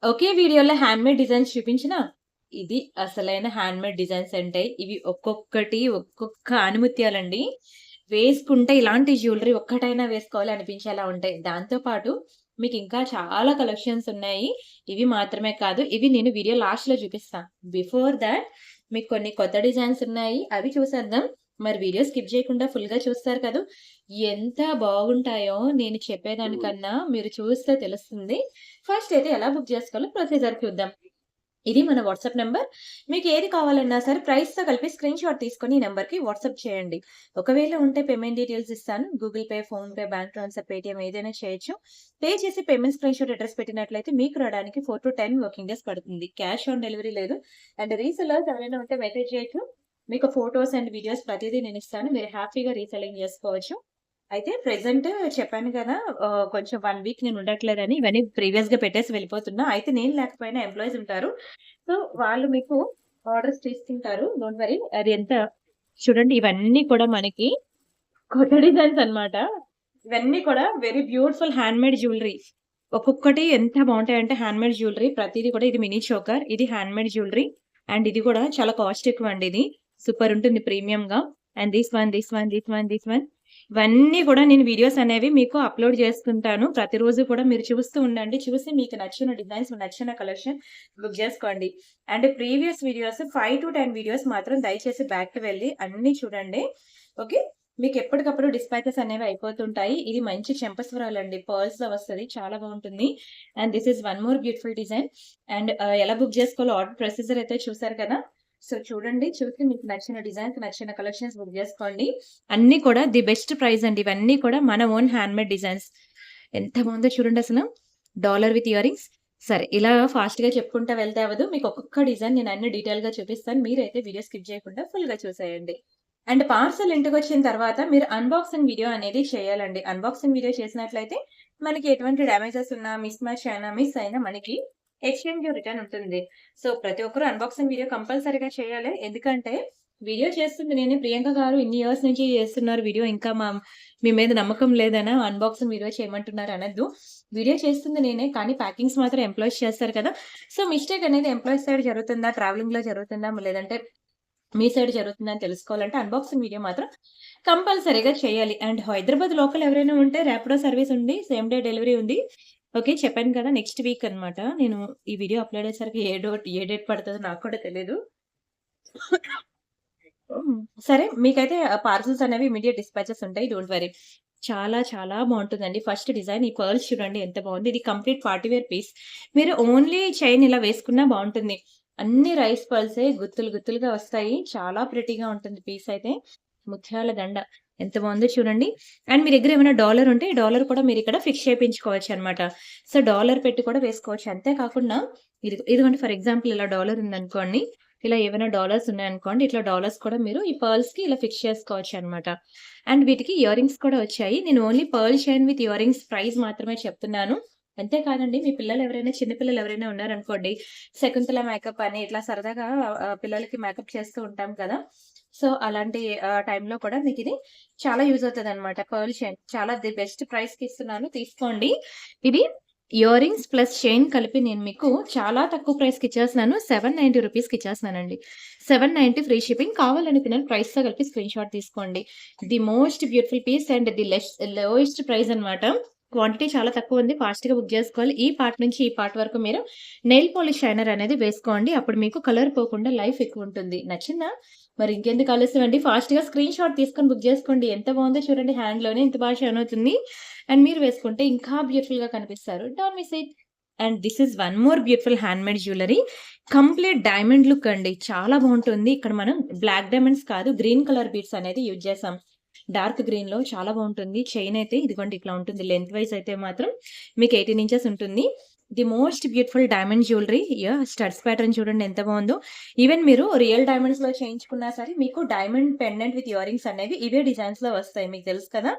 ఒకే వీడియోలో handmade designs చూపించినా, ఇది అసలైన హ్యాండ్‌మేడ్ డిజైన్స్ అంటే ఇవి ఒక్కొక్కటి ఒక్కొక్క ఆణిముత్యాలండి. వేసుకుంటే ఇలాంటి జ్యువెలరీ ఒక్కటైనా వేసుకోవాలి అనిపించేలా ఉంటాయి. దాంతో పాటు మీకింకా చాలా కలెక్షన్స్ ఉన్నాయి. ఇవి మాత్రమే కాదు, ఇవి నేను వీడియో లాస్ట్‌లో చూపిస్తా. బిఫోర్ థాట్ మీకు కొన్ని కొత్త డిజైన్స్ ఉన్నాయి. అవి చూసేద్దాం. మరి వీడియో స్కిప్ చేయకుండా ఫుల్‌గా చూస్తారు కదూ! ఎంత బాగుంటాయో నేను చెప్పేదానికన్నా మీరు చూస్తే తెలుస్తుంది. ఫస్ట్ అయితే ఎలా బుక్ చేసుకోవాలో ప్రొసీజర్ చూద్దాం. ఇది మన వాట్సాప్ నంబర్. మీకు ఏది కావాలన్నా సరే ప్రైస్‌తో కలిపి స్క్రీన్‌షాట్ తీసుకొని ఈ నంబర్‌కి వాట్సాప్ చేయండి. ఒకవేళ ఉంటే పేమెంట్ డీటెయిల్స్ ఇస్తాను. Google pay, PhonePe, bank transfer, Paytm ఏదైనా చేయొచ్చు. పే చేసి పేమెంట్ స్క్రీన్‌షాట్ అడ్రెస్ పెట్టినట్లయితే మీకు రావడానికి 4-10 వర్కింగ్ డేస్ పడుతుంది. క్యాష్ ఆన్ డెలివరీ లేదు. అండ్ రీసెల్లర్స్ ఎవరైనా ఉంటే మెసేజ్ చేయొచ్చు. మీకు ఫోటోస్ అండ్ వీడియోస్ ప్రతీదీ నేనిస్తాను. మీరు హ్యాపీగా రీసెల్లింగ్ చేసుకోవచ్చు. అయితే ప్రెజెంట్ చెప్పాను కదా! కొంచెం 1 వీక్ నేను ఉండట్లేదని ఇవన్నీ ప్రీవియస్‌గా పెట్టేసి వెళ్ళిపోతున్నా. అయితే నేను లేకపోయినా ఎంప్లాయీస్ ఉంటారు. సో, వాళ్ళు మీకు ఆర్డర్స్ తీసుకుంటారు. Don't worry. అది ఎంత చూడండి ఇవన్నీ కూడా మనకి కొత్త డిజైన్స్ అన్నమాట. ఇవన్నీ కూడా వెరీ బ్యూటిఫుల్ హ్యాండ్‌మేడ్ జ్యువెలరీ. ఒక్కొక్కటి ఎంత బావుంటాయంటే హ్యాండ్‌మేడ్ జ్యువెలరీ ప్రతీది కూడా ఇది మినీ చోకర్. ఇది హ్యాండ్‌మేడ్ జ్యువెలరీ. అండ్ ఇది కూడా చాలా కాస్ట్ ఎక్కువండి ఇది. సూపర్ ఉంటుంది ప్రీమియంగా. And this one. ఇవన్నీ కూడా నేను వీడియోస్ అనేవి మీకు అప్‌లోడ్ చేస్తుంటాను. ప్రతిరోజు కూడా మీరు చూస్తూ ఉండండి. చూసి మీకు నచ్చిన డిజైన్స్, నచ్చిన కలెక్షన్ బుక్ చేసుకోండి. అండ్ ప్రీవియస్ వీడియోస్ 5-10 వీడియోస్ మాత్రం దయచేసి బ్యాక్‌కి వెళ్లి అన్నీ చూడండి. ఓకే. మీకు ఎప్పటికప్పుడు డిస్పాచెస్ అనేవి అయిపోతుంటాయి. ఇది మంచి చెంపస్వరాలండి. పర్ల్స్‌లో వస్తది. చాలా బావుంటుంది. And this is one more beautiful design. And ఎలా బుక్ చేసుకోవాలో ఆర్డర్ ప్రొసీజర్ అయితే చూసారు కదా! సో, చూడండి. చూసి మీకు నచ్చిన డిజైన్స్, నచ్చిన కలెక్షన్స్ బుక్ జేసుకోండి. అన్నీ కూడా ది బెస్ట్ ప్రైస్ అండి. ఇవన్నీ కూడా మన ఓన్ హ్యాండ్‌మేడ్ డిజైన్స్. ఎంత బావుందో చూడండసల. Dollar with earrings. సరే, ఇలా ఫాస్ట్‌గా చెప్పుకుంటా వెళ్తే అవ్వదు. మీకు ఒక్కొక్క డిజైన్ నేను అన్ని డీటెయిల్‌గా చూపిస్తాను. మీరైతే వీడియో స్కిప్ చేయకుండా ఫుల్‌గా చూసేయండి. అండ్ పార్సెల్ ఇంటికొచ్చిన తర్వాత మీరు అన్బాక్సింగ్ వీడియో అనేది చేయాలండి. అన్బాక్సింగ్ వీడియో చేసినట్లయితే మనకి ఎటువంటి డ్యామేజెస్ ఉన్నా, మిస్ మ్యాచ్ అయినా, మిస్ అయినా మనకి ఎక్స్‌చేంజ్ రిటర్న్ ఉంటుంది. సో, ప్రతి ఒక్కరు అన్బాక్సింగ్ వీడియో కంపల్సరీగా చేయాలి. ఎందుకంటే వీడియో చేస్తుంది నేనే. ప్రియాంక గారు ఇన్ని ఇయర్స్ నుంచి చేస్తున్నారు వీడియో. ఇంకా మీ మీద నమ్మకం లేదనా అన్బాక్సింగ్ వీడియో చేయమంటున్నారు అనొద్దు. వీడియో చేస్తుంది నేనే. కానీ ప్యాకింగ్స్ మాత్రం ఎంప్లాయీస్ చేస్తారు కదా! సో, మిస్టేక్ అనేది ఎంప్లాయీస్ సైడ్ జరుగుతుందా? ట్రావెలింగ్‌లో జరుగుతుందా? లేదంటే మీ సైడ్ జరుగుతుందా అని తెలుసుకోవాలంటే అన్బాక్సింగ్ వీడియో మాత్రం కంపల్సరీగా చేయాలి. అండ్ హైదరాబాద్ లోకల్ ఎవరైనా ఉంటే ర్యాపిడో సర్వీస్ ఉంది. సేమ్ డే డెలివరీ ఉంది. ఓకే. చెప్పాను కదా! నెక్స్ట్ వీక్ అన్నమాట. నేను ఈ వీడియో అప్‌లోడ్ అయ్యేసరికి ఏ డేట్ పడతదో నాకు కూడా తెలీదు. హ్మ్. సరే, మీకైతే పార్సెల్స్ అనేవి ఇమ్మీడియేట్ డిస్పాచెస్ ఉంటాయి. Don't worry. చాలా చాలా బావుంటుందండి. ఫస్ట్ డిజైన్ ఈ పర్ల్స్ చూడండి ఎంత బావుంది. ఇది కంప్లీట్ పార్టీ వేర్ పీస్. మీరు ఓన్లీ చైన్ ఇలా వేసుకున్నా బావుంటుంది. అన్ని రైస్ పర్ల్సే గుత్తులు గుత్తులుగా వస్తాయి. చాలా ప్రిటీగా ఉంటుంది పీస్ అయితే. ముత్యాల దండ ఎంత బావుందో చూడండి. అండ్ మీ దగ్గర ఏమైనా డాలర్ ఉంటే, ఈ డాలర్ కూడా మీరిక్కడ ఫిక్స్ చేపించుకోవచ్చనమాట. సో, డాలర్ పెట్టి కూడా వేసుకోవచ్చు. అంతే కాకుండా ఇదిగోండి ఫర్ ఎగ్జాంపుల్ ఇలా డాలర్ ఉందనుకోండి. ఇలా ఏవైనా డాలర్స్ ఉన్నాయనుకోండి. ఇట్లా డాలర్స్ కూడా మీరు ఈ పర్ల్స్‌కి ఇలా ఫిక్స్ చేసుకోవచ్చనమాట. అండ్ వీటికి ఇయర్ రింగ్స్ కూడా వచ్చాయి. నేను only pearl chain with ear rings price మాత్రమే చెప్తున్నాను. అంతే కాదండి, మీ పిల్లలు ఎవరైనా చిన్న పిల్లలు ఎవరైనా ఉన్నారనుకోండి. శకుంతల మేకప్ అని ఇట్లా సరదాగా పిల్లలకి మేకప్ చేస్తూ ఉంటాం కదా! సో, అలాంటి టైంలో కూడా మీకిది చాలా యూజ్ అవుతదనమాట. పర్ల్ చైన్ చాలా ది బెస్ట్ ప్రైస్‌కి ఇస్తున్నాను, తీసుకోండి. ఇది ఇయర్ రింగ్స్ ప్లస్ చైన్ కలిపి నేను మీకు చాలా తక్కువ ప్రైస్‌కి ఇచ్చేస్తున్నాను. 790 రూపీస్‌కి ఇచ్చేస్తున్నానండి. 790 ఫ్రీ షిప్పింగ్. కావాలనుకున్న ప్రైస్‌తో కలిపి స్క్రీన్‌షాట్ తీసుకోండి. The most beautiful piece and the lowest price అన్నమాట. క్వాంటిటీ చాలా తక్కువుంది. ఫాస్ట్‌గా బుక్ జేసుకోవాలి. ఈ పార్ట్ నుంచి ఈ పార్ట్ వరకు మీరు నెయిల్ పాలిష్ షైనర్ అనేది వేసుకోండి. అప్పుడు మీకు కలర్ పోకుండా లైఫ్ ఎక్కువుంటుంది. నచ్చిందా? మరి ఇంకెందుకు ఆలస్యం అండి. ఫాస్ట్‌గా స్క్రీన్‌షాట్ తీసుకొని బుక్ జేసుకోండి. ఎంత బావుందో చూడండి, హ్యాండ్‌లోనే ఎంత బాగా షైన్ అవుతుంది. అండ్ మీరు వేసుకుంటే ఇంకా బ్యూటిఫుల్‌గా కనిపిస్తారు. Don't miss it. And this is one more beautiful handmade jewellery. Complete diamond look అండి. చాలా బావుంటుంది. ఇక్కడ మనం బ్లాక్ డైమండ్స్ కాదు, గ్రీన్ కలర్ బీడ్స్ అనేది యూజ్ చేసాం. డార్క్ గ్రీన్‌లో చాలా బావుంటుంది. చైన్ అయితే ఇదిగోండి ఇట్లా ఉంటుంది. లెంత్ వైస్ అయితే మాత్రం మీకు 18 ఇంచెస్ ఉంటుంది. The most beautiful diamond jewellery. Studs pattern చూడండి ఎంత బావుందో. ఈవెన్ మీరు రియల్ డైమండ్స్‌లో చేయించుకున్నా సరే మీకు diamond pendant with ear rings అనేవి ఇవే డిజైన్స్‌లో వస్తాయి. మీకు తెలుసు కదా!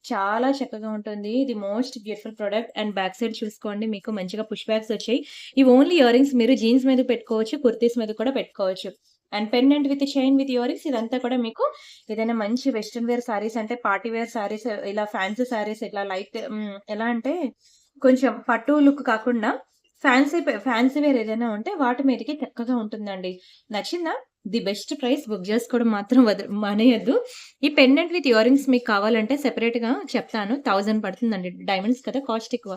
చాలా చక్కగా ఉంటుంది. The most beautiful product. And back side చూసుకోండి, మీకు మంచిగా పుష్ బ్యాగ్స్ వచ్చాయి. ఇవి ఓన్లీ ఇయర్ రింగ్స్ మీరు జీన్స్ మీద పెట్టుకోవచ్చు. కుర్తీస్ మీద కూడా పెట్టుకోవచ్చు. And pendant with chain with ear rings ఇదంతా కూడా మీకు ఏదైనా మంచి వెస్టర్న్ వేర్ సారీస్ అంటే పార్టీ వేర్ సారీస్, ఇలా ఫ్యాన్సీ సారీస్ ఇట్లా లైట్ ఎలా అంటే కొంచెం పట్టు లుక్ కాకుండా ఫ్యాన్సీ వేర్ ఏదైనా ఉంటే వాటి మీదకి చక్కగా ఉంటుందండి. నచ్చిందా? ది బెస్ట్ ప్రైస్ బుక్ జేసుకోవడం మాత్రం మానేయొద్దు. ఈ పెండెంట్ విత్ ఇయర్ రింగ్స్ మీకు కావాలంటే సెపరేట్‌గా చెప్తాను. 1000 పడుతుందండి. డైమండ్స్ కదా! కాస్ట్ ఎక్కువ.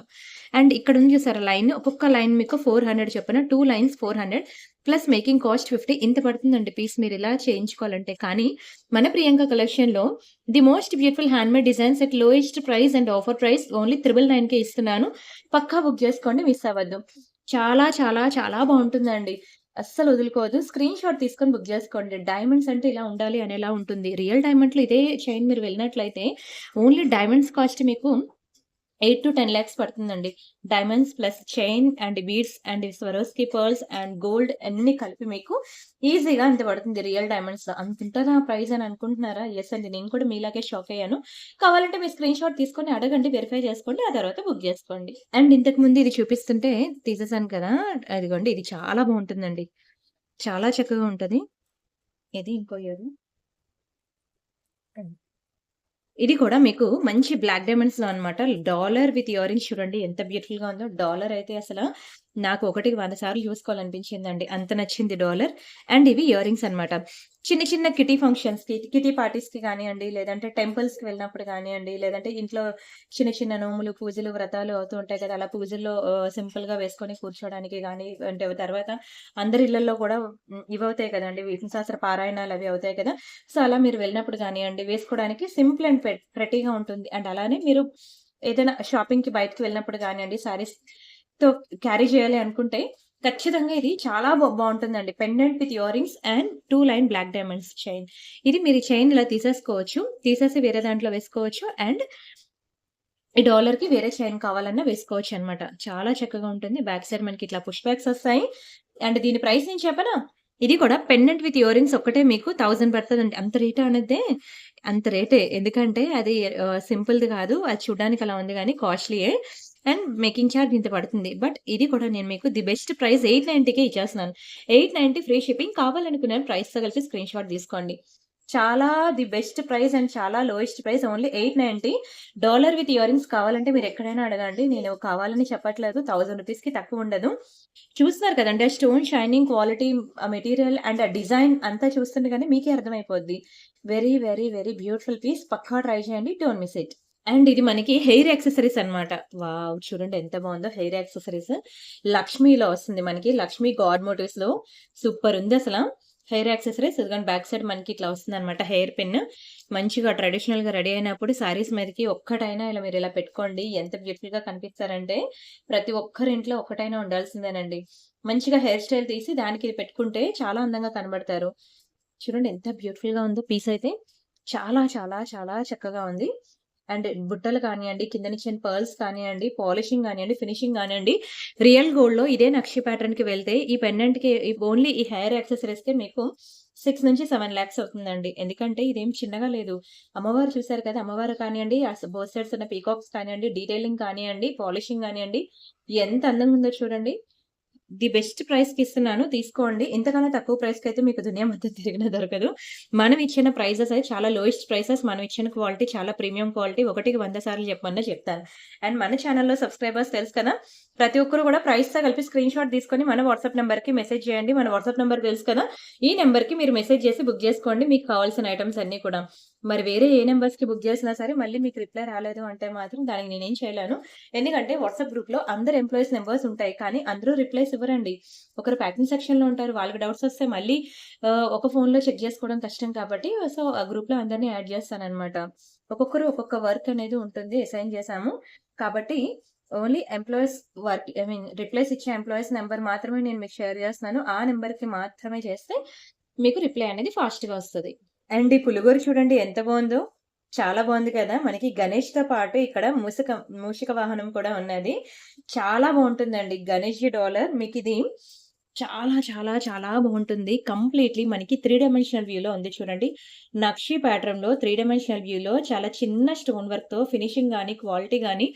అండ్ ఇక్కడ ఉంది చూసారా లైన్, ఒక్కొక్క లైన్ మీకు 400 చొప్పున 2 లైన్స్ 400 ప్లస్ మేకింగ్ కాస్ట్ 50 ఇంత పడుతుందండి పీస్ మీరిలా చేయించుకోవాలంటే. కానీ మన ప్రియాంక కలెక్షన్‌లో the most beautiful handmade designs at lowest price and offer price only 999కే ఇస్తున్నాను. పక్కా బుక్ జేసుకోండి. మిస్ అవ్వద్దు. చాలా చాలా చాలా బావుంటుందండి. అస్సలు వదులుకోవద్దు. స్క్రీన్ షాట్ తీసుకొని బుక్ జేసుకోండి. డైమండ్స్ అంటే ఇలా ఉండాలి అనేలా ఉంటుంది. రియల్ డైమండ్‌లో ఇదే చైన్ మీరు వెళ్ళినట్లయితే ఓన్లీ డైమండ్స్ కాస్ట్ మీకు 8-10 లాక్స్ పడుతుందండి. Diamonds plus chain and beads and Swarovski pearls and gold అన్నీ కలిపి మీకు ఈజీగా అంత పడుతుంది రియల్ డైమండ్స్‌లో. అంతుంటదా ప్రైస్ అని అనుకుంటున్నారా? యెస్ అండి. నేను కూడా మీలాగే షాక్ అయ్యాను. కావాలంటే మీ స్క్రీన్ షాట్ తీసుకొని అడగండి. వెరిఫై చేసుకోండి. ఆ తర్వాత బుక్ జేసుకోండి. అండ్ ఇంతకుముందు ఇది చూపిస్తుంటే తీసేసాను కదా! అదిగోండి ఇది చాలా బావుంటుందండి. చాలా చక్కగా ఉంటది. ఇది ఇంకో ఇయరు. ఇది కూడా మీకు మంచి బ్లాక్ డైమండ్స్‌లో అన్నమాట. డాలర్ విత్ ఇయర్ రింగ్స్ చూడండి ఎంత బ్యూటిఫుల్‌గా ఉందో. డాలర్ అయితే అసల నాకు ఒకటికి 100 సార్లు చూసుకోవాలనిపించిందండి. అంత నచ్చింది డాలర్. అండ్ ఇవి ఇయర్ రింగ్స్ అన్నమాట. చిన్న చిన్న కిటీ ఫంక్షన్స్‌కి, కిటీ పార్టీస్‌కి గానియండి, లేదంటే టెంపుల్స్‌కి వెళ్ళినప్పుడు గానియండి, లేదంటే ఇంట్లో చిన్న చిన్న నోములు, పూజలు, వ్రతాలు అవుతూ ఉంటాయి కదా! అలా పూజల్లో సింపుల్‌గా వేసుకొని కూర్చోడానికి గాని, అంటే తర్వాత అందరి ఇళ్లల్లో కూడా ఇవవుతాయి కదండీ! విష్ణు సహస్ర పారాయణాలు అవి అవుతాయి కదా! సో, అలా మీరు వెళ్ళినప్పుడు గానియండి, వేసుకోవడానికి సింపుల్ అండ్ ప్రెట్టీగా ఉంటుంది. అండ్ అలానే మీరు ఏదైనా షాపింగ్‌కి బయటికి వెళ్ళినప్పుడు గానియండి, శారీస్‌తో క్యారీ చేయాలి అనుకుంటే, ఖచ్చితంగా ఇది చాలా బావుంటుందండి. Pendant with earrings and 2 line black diamonds chain. ఇది మీరు చైన్ ఇలా తీసేసుకోవచ్చు. తీసేసి వేరే దాంట్లో వేసుకోవచ్చు. అండ్ ఈ డాలర్‌కి వేరే చైన్ కావాలన్నా వేసుకోవచ్చనమాట. చాలా చక్కగా ఉంటుంది. బ్యాక్ సైడ్ మనకి ఇట్లా పుష్ బ్యాక్స్ ఒస్తాయి. అండ్ దీని ప్రైస్ నేను చెప్పనా? ఇది కూడా పెండెంట్ విత్ ఇయర్ రింగ్స్ ఒక్కటే మీకు 1000 పడతదండి. అంత రేటా అనద్దే అంత రేటే. ఎందుకంటే అది సింపుల్‌ది కాదు. అది చూడ్డానికి అలా ఉంది గానీ కాస్ట్‌లీయే. అండ్ మేకింగ్ చార్జ్ ఇంత పడుతుంది. బట్ ఇది కూడా నేను మీకు ది బెస్ట్ ప్రైస్ 890కే ఇచ్చేస్తున్నాను. 890 ఫ్రీ షిప్పింగ్. కావాలనుకున్న ప్రైస్‌తో కలిపి స్క్రీన్ షాట్ తీసుకోండి. చాలా ది బెస్ట్ ప్రైస్ అండ్ చాలా lowest price only 890 dollar with ear rings కావాలంటే మీరెక్కడైనా అడగండి. నేను కావాలని చెప్పట్లేదు. రూ. 1000కి తక్కువుండదు. చూస్తున్నారు కదండీ! ఆ స్టోన్ షైనింగ్ క్వాలిటీ, ఆ మెటీరియల్ అండ్ ఆ డిజైన్ అంతా చూస్తుండగానే మీకే అర్థమైపోద్ది. Very, very, very beautiful piece. పక్కా ట్రై చేయండి. Don't miss it. అండ్ ఇది మనకి హెయిర్ యాక్సెసరీస్ అన్నమాట. వావ్! చూడండి ఎంత బావుందో హెయిర్ యాక్సెసరీస్. లక్ష్మీలో వస్తుంది మనకి. లక్ష్మీ గాడ్ మోటివ్స్‌లో సూపరుందసల. హెయిర్ యాక్సెసరీస్ ఇదిగోండి బ్యాక్ సైడ్ మనకి ఇట్లా వస్తుందన్నమాట హెయిర్ పిన్. మంచిగా ట్రెడిషనల్‌గా రెడీ అయినప్పుడు శారీస్ మీదకి ఒక్కటైనా ఇలా మీరిలా పెట్టుకోండి. ఎంత బ్యూటిఫుల్‌గా కనిపిస్తారంటే ప్రతి ఒక్కరి ఇంట్లో ఒక్కటైనా ఉండాల్సిందేనండి. మంచిగా హెయిర్ స్టైల్ తీసి దానికి ఇది పెట్టుకుంటే చాలా అందంగా కనబడతారు. చూడండి ఎంత బ్యూటిఫుల్‌గా ఉందో పీస్ అయితే. చాలా చాలా చాలా చక్కగా ఉంది. అండ్ బుట్టలు కానియండి, కిందనిచ్చిన పర్ల్స్ కానియండి, పాలిషింగ్ గానియండి, ఫినిషింగ్ గానియండి, రియల్ గోల్డ్‌లో ఇదే నక్షి ప్యాటర్న్‌కి వెళ్తే ఈ పెండెంట్‌కి ఓన్లీ ఈ హెయిర్ యాక్సెసరీస్‌కే మీకు 6-7 లాక్స్ అవుతుందండి. ఎందుకంటే ఇదేం చిన్నగా లేదు. అమ్మవారు చూసారు కదా! అమ్మవారు కానియండి, బోత్ సైడ్స్ ఉన్న పీకాక్స్ కానియండి, డీటెయిలింగ్ కానియండి, పాలిషింగ్ గానియండి, ఎంత అందంగా ఉందో చూడండి. ది బెస్ట్ ప్రైస్‌కిస్తున్నాను తీసుకోండి. ఇంతకన్నా తక్కువ ప్రైస్‌కైతే మీకు దునియా మొత్తం తిరిగినా దొరకదు. మనం ఇచ్చిన ప్రైజెస్ అయితే చాలా లోయెస్ట్ ప్రైసెస్. మనం ఇచ్చిన క్వాలిటీ చాలా ప్రీమియం క్వాలిటీ. ఒకటికి 100 సార్లు చెప్పమన్నా చెప్తాను. అండ్ మన ఛానెల్‌లో సబ్‌స్క్రైబర్స్ తెలుసు కదా! ప్రతి ఒక్కరు కూడా ప్రైస్‌తో కలిపి స్క్రీన్ షాట్ తీసుకొని మన వాట్సాప్ నంబర్‌కి మెసేజ్ చేయండి. మన వాట్సాప్ నంబర్ తెలుసు కదా! ఈ నంబర్‌కి మీరు మెసేజ్ చేసి బుక్ చేసుకోండి. మీకు కావాల్సిన ఐటెమ్స్ అన్నీ కూడా. మరి వేరే ఏ నంబర్స్‌కి బుక్ చేసినా సరే మళ్ళీ మీకు రిప్లై రాలేదు అంటే మాత్రం దానికి నేనేం చేయలేను. ఎందుకంటే వాట్సాప్ గ్రూప్‌లో అందరు ఎంప్లాయీస్ నంబర్స్ ఉంటాయి. కానీ అందరూ రిప్లైస్ ఇవ్వరండి. ఒకరు ప్యాకింగ్ సెక్షన్‌లో ఉంటారు. వాళ్ళకి డౌట్స్ వస్తే మళ్ళీ ఒక ఫోన్‌లో చెక్ చేసుకోవడం కష్టం కాబట్టి సో, ఆ గ్రూప్‌లో అందరిని యాడ్ చేస్తాననమాట. ఒక్కొక్కరు ఒక్కొక్క వర్క్ అనేది ఉంటుంది. అసైన్ చేశాము. కాబట్టి ఓన్లీ ఎంప్లాయీస్ వర్క్ రిప్లైస్ ఇచ్చే ఎంప్లాయీస్ నంబర్ మాత్రమే నేను మీకు షేర్ చేస్తున్నాను. ఆ నంబర్‌కి మాత్రమే చేస్తే మీకు రిప్లై అనేది ఫాస్ట్‌గా వస్తది. అండ్ ఈ పులిగోర చూడండి ఎంత బావుందో. చాలా బావుంది కదా! మనకి గణేష్‌తో పాటు ఇక్కడ మూషిక వాహనం కూడా ఉన్నది. చాలా బావుంటుందండి. గణేష్‌జీ డాలర్ మీకిది చాలా చాలా చాలా బావుంటుంది. కంప్లీట్‌లీ మనకి 3 డైమెన్షనల్ వ్యూలో ఉంది చూడండి. నక్షి ప్యాటర్న్‌లో 3 డైమెన్షనల్ వ్యూలో చాలా చిన్న స్టోన్ వర్క్‌తో ఫినిషింగ్ గాని, క్వాలిటీ గాని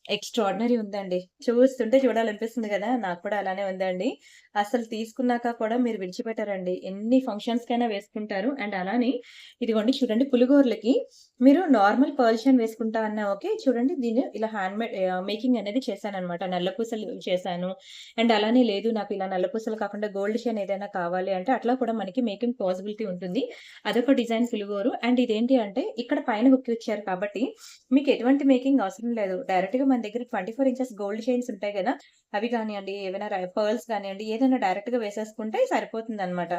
ఎక్స్‌ట్రార్డినరీ ఉందండి. చూస్తుంటే చూడాలనిపిస్తుంది గదా! నాకు కూడా అలానే ఉందండి. అసలు తీసుకున్నాక కూడా మీరు విడిచిపెట్టరండి. ఎన్ని ఫంక్షన్స్‌కైనా వేసుకుంటారు. అండ్ అలానే ఇదిగోండి చూడండి పులిగోరలకి మీరు నార్మల్ పర్ల్ చైన్ వేసుకుంటా అన్నా ఓకే. చూడండి దీన్ని ఇలా మేకింగ్ అనేది చేశాననమాట. నల్ల పూసలు చేశాను. అండ్ అలానే లేదు నాకు ఇలా నల్ల పూసలు కాకుండా గోల్డ్ చైన్ ఏదైనా కావాలి అంటే అట్లా కూడా మనకి మేకింగ్ పాసిబిలిటీ ఉంటుంది. అదొక డిజైన్ పులిగోరు. అండ్ ఇదేంటి అంటే ఇక్కడ పైన హుక్ ఇచ్చారు కాబట్టి మీకు ఎటువంటి మేకింగ్ అవసరం లేదు. డైరెక్ట్‌గా మన దగ్గర 24 ఇంచెస్ గోల్డ్ చైన్స్ ఉంటాయి గదా! అవి గానియండి, ఏవైనా పర్ల్స్ గానియండి, ఏదైనా డైరెక్ట్‌గా వేసేసుకుంటే సరిపోతుందనమాట.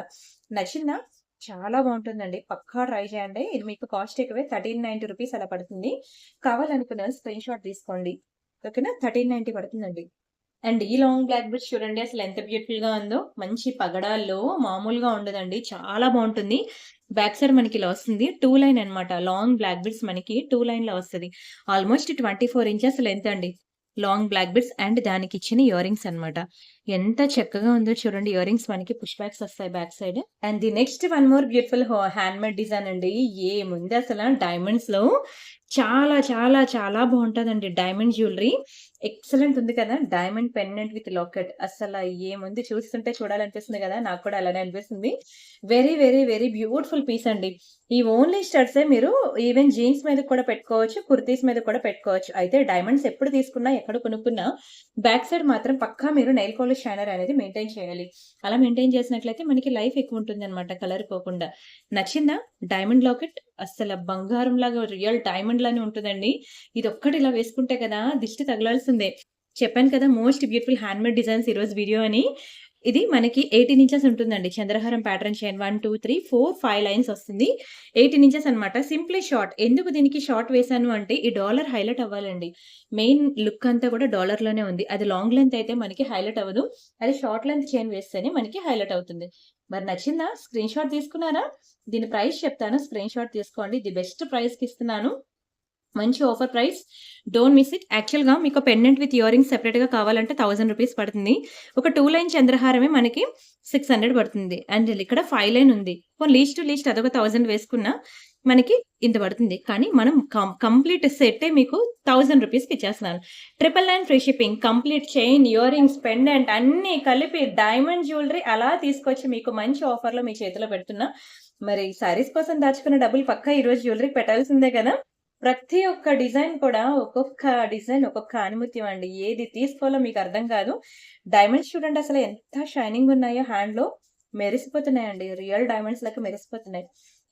నచ్చిందా? చాలా బావుంటుందండి. పక్కా ట్రై చేయండి. ఇది మీకు కాస్ట్ ఎక్కువే. రూ. 1390 అలా పడుతుంది. కావాలనుకున్న స్క్రీన్ షాట్ తీసుకోండి. ఓకేనా? 1390 పడుతుందండి. అండ్ ఈ లాంగ్ బ్లాక్ బీడ్స్ చూడండి అసలు ఎంత బ్యూటిఫుల్‌గా ఉందో. మంచి పగడాల్లో మామూలుగా ఉండదండి. చాలా బావుంటుంది. బ్యాక్ సైడ్ మనకి ఇలా వస్తుంది. 2 లైన్ అన్నమాట. లాంగ్ బ్లాక్ బీడ్స్ మనకి 2 లైన్‌లో వస్తది. ఆల్‌మోస్ట్ 24 ఇంచెస్ లెంత్ అండి. లాంగ్ బ్లాక్ బీడ్స్ అండ్ దానికిచ్చిన ఇయర్ రింగ్స్ అన్నమాట. ఎంత చక్కగా ఉందో చూడండి. ఇయర్ రింగ్స్ మనకి పుష్ బ్యాక్స్ వస్తాయి back side. And the next one more beautiful handmade design అండి. ఏముంది అసల డైమండ్స్‌లో చాలా చాలా చాలా బావుంటదండి డైమండ్ జ్యువెలరీ. ఎక్సలెంట్ ఉంది కదా! Diamond pendant with locket. అస్సల ఏముంది చూస్తుంటే చూడాలనిపిస్తుంది గదా! నాకు కూడా అలానే అనిపిస్తుంది. Very, very, very beautiful piece అండి. ఈ ఓన్లీ స్టడ్సే మీరు ఈవెన్ జీన్స్ మీదకి కూడా పెట్టుకోవచ్చు. కుర్తీస్ మీద కూడా పెట్టుకోవచ్చు. అయితే డైమండ్స్ ఎప్పుడు తీసుకున్నా, ఎక్కడ కొనుక్కున్నా బ్యాక్ సైడ్ మాత్రం పక్కా మీరు నెయిల్ పాలిష్ షైనర్ అనేది మెయింటైన్ చేయాలి. అలా మెయింటైన్ చేసినట్లయితే మనకి లైఫ్ ఎక్కువుంటుందనమాట కలర్ పోకుండా. నచ్చిందా? డైమండ్ లాకెట్ అస్సల బంగారంలాగా రియల్ డైమండ్ లానే ఉంటదండి. ఇదొక్కటి ఇలా వేసుకుంటే కదా! దిష్టి తగలాల్సిందే. చెప్పాను కదా! మోస్ట్ బ్యూటిఫుల్ హ్యాండ్‌మేడ్ డిజైన్స్ ఈరోజు వీడియో అని. ఇది మనకి 18 ఇంచెస్ ఉంటుందండి. చంద్రహారం ప్యాటర్న్ చైన్ 1, 2, 3, 4, 5 లైన్స్ వస్తుంది. 18 ఇంచెస్ అన్నమాట. Simply short. ఎందుకు దీనికి షార్ట్ వేశాను అంటే ఈ డాలర్ హైలైట్ అవ్వాలండి. మెయిన్ లుక్ అంతా కూడా డాలర్‌లోనే ఉంది. అది లాంగ్ లెంత్ అయితే మనకి హైలైట్ అవ్వదు. అది షార్ట్ లెంత్ చైన్ వేస్తేనే మనకి హైలైట్ అవుతుంది. మరి నచ్చిందా? స్క్రీన్ షాట్ తీసుకున్నారా? దీని ప్రైస్ చెప్తాను. స్క్రీన్ షాట్ తీసుకోండి. ది బెస్ట్ ప్రైస్‌కి ఇస్తున్నాను. మంచి offer price. Don't miss it. యాక్చువల్‌గా మీకు పెండెంట్ విత్ ఇయర్ రింగ్స్ సెపరేట్‌గా కావాలంటే రూ. 1000 పడుతుంది. ఒక 2 లైన్ చంద్రహారమే మనకి 600 పడుతుంది. అండ్ ఇక్కడ 5 లైన్ ఉంది. పోనీ లీస్ట్ టు లీస్ట్ అదొక 1000 వేసుకున్నా మనకి ఇంత పడుతుంది. కానీ మనం కంప్లీట్ సెట్టే మీకు రూ. 1000కి ఇచ్చేస్తున్నాను. 999 free shipping. Complete chain, ear rings, pendant అన్నీ కలిపి డైమండ్ జ్యువెలరీ అలా తీసుకొచ్చి మీకు మంచి ఆఫర్‌లో మీ చేతిలో పెడుతున్నా. మరి శారీస్ కోసం దాచుకున్న డబ్బులు పక్కా ఈరోజు జ్యువెలరీకి పెట్టాల్సిందే కదా! ప్రతి ఒక్క డిజైన్ కూడా ఒక్కొక్క డిజైన్ ఒక్కొక్క ఆణిముత్యం అండి. ఏది తీసుకోవాలో మీకు అర్థం కాదు. డైమండ్స్ చూడండి అసలు ఎంత షైనింగ్ ఉన్నాయో హ్యాండ్‌లో మెరిసిపోతున్నాయండి. రియల్ డైమండ్స్ లెక్క మెరిసిపోతున్నాయి.